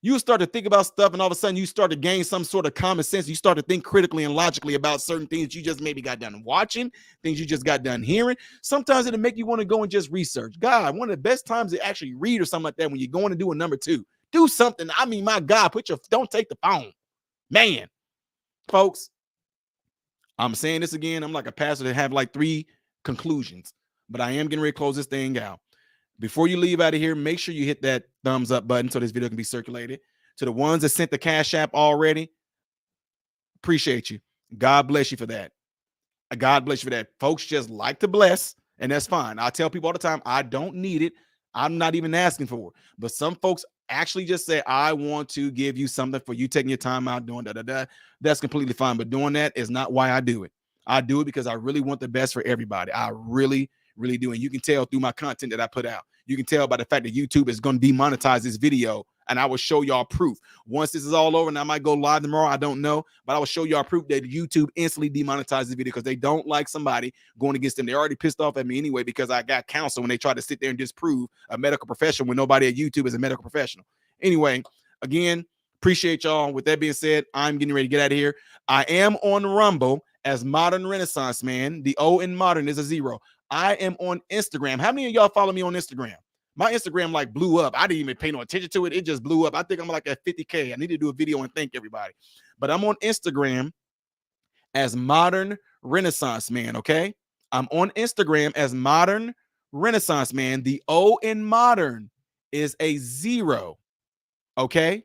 You start to think about stuff, and all of a sudden you start to gain some sort of common sense. You start to think critically and logically about certain things you just maybe got done watching, things you just got done hearing. Sometimes it'll make you want to go and just research. God, one of the best times to actually read or something like that when you're going to do a number 2. Do something. I mean, my God, don't take the phone. Man, folks, I'm saying this again. I'm like a pastor that have like 3 conclusions, but I am getting ready to close this thing out. Before you leave out of here, make sure you hit that thumbs up button so this video can be circulated. To the ones that sent the Cash App already, appreciate you. God bless you for that. God bless you for that. Folks just like to bless, and that's fine. I tell people all the time, I don't need it. I'm not even asking for it. But some folks actually just say, I want to give you something for you taking your time out doing da-da-da. That's completely fine. But doing that is not why I do it. I do it because I really want the best for everybody. I really do. And you can tell through my content that I put out. You can tell by the fact that YouTube is going to demonetize this video, and I will show y'all proof. Once this is all over, and I might go live tomorrow, I don't know, but I will show y'all proof that YouTube instantly demonetizes the video because they don't like somebody going against them. They're already pissed off at me anyway because I got counsel when they try to sit there and disprove a medical professional when nobody at YouTube is a medical professional. Anyway, again, appreciate y'all. With that being said, I'm getting ready to get out of here. I am on Rumble as Modern Renaissance Man. The O in modern is a 0. I am on Instagram. How many of y'all follow me on Instagram? My Instagram like blew up. I didn't even pay no attention to it. It just blew up. I think I'm like at 50K. I need to do a video and thank everybody. But I'm on Instagram as Modern Renaissance Man, okay? I'm on Instagram as Modern Renaissance Man. The O in modern is a 0, okay?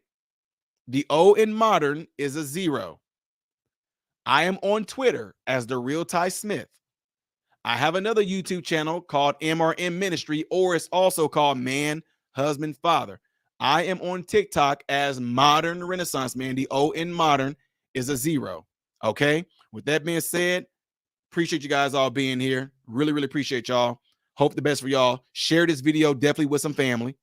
The O in modern is a 0. I am on Twitter as The Real Ty Smith. I have another YouTube channel called MRM Ministry, or it's also called Man, Husband, Father. I am on TikTok as Modern Renaissance Man. The O in modern is a 0. Okay. With that being said, appreciate you guys all being here. Really appreciate y'all. Hope the best for y'all. Share this video definitely with some family.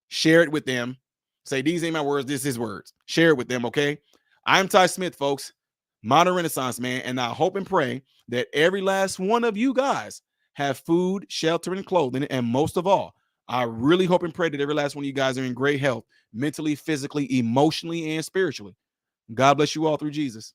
Share it with them. Say, these ain't my words, this is his words. Share it with them, okay? I'm Ty Smith, folks. Modern Renaissance Man, and I hope and pray that every last one of you guys have food, shelter, and clothing, and most of all, I really hope and pray that every last one of you guys are in great health, mentally, physically, emotionally, and spiritually. God bless you all through Jesus.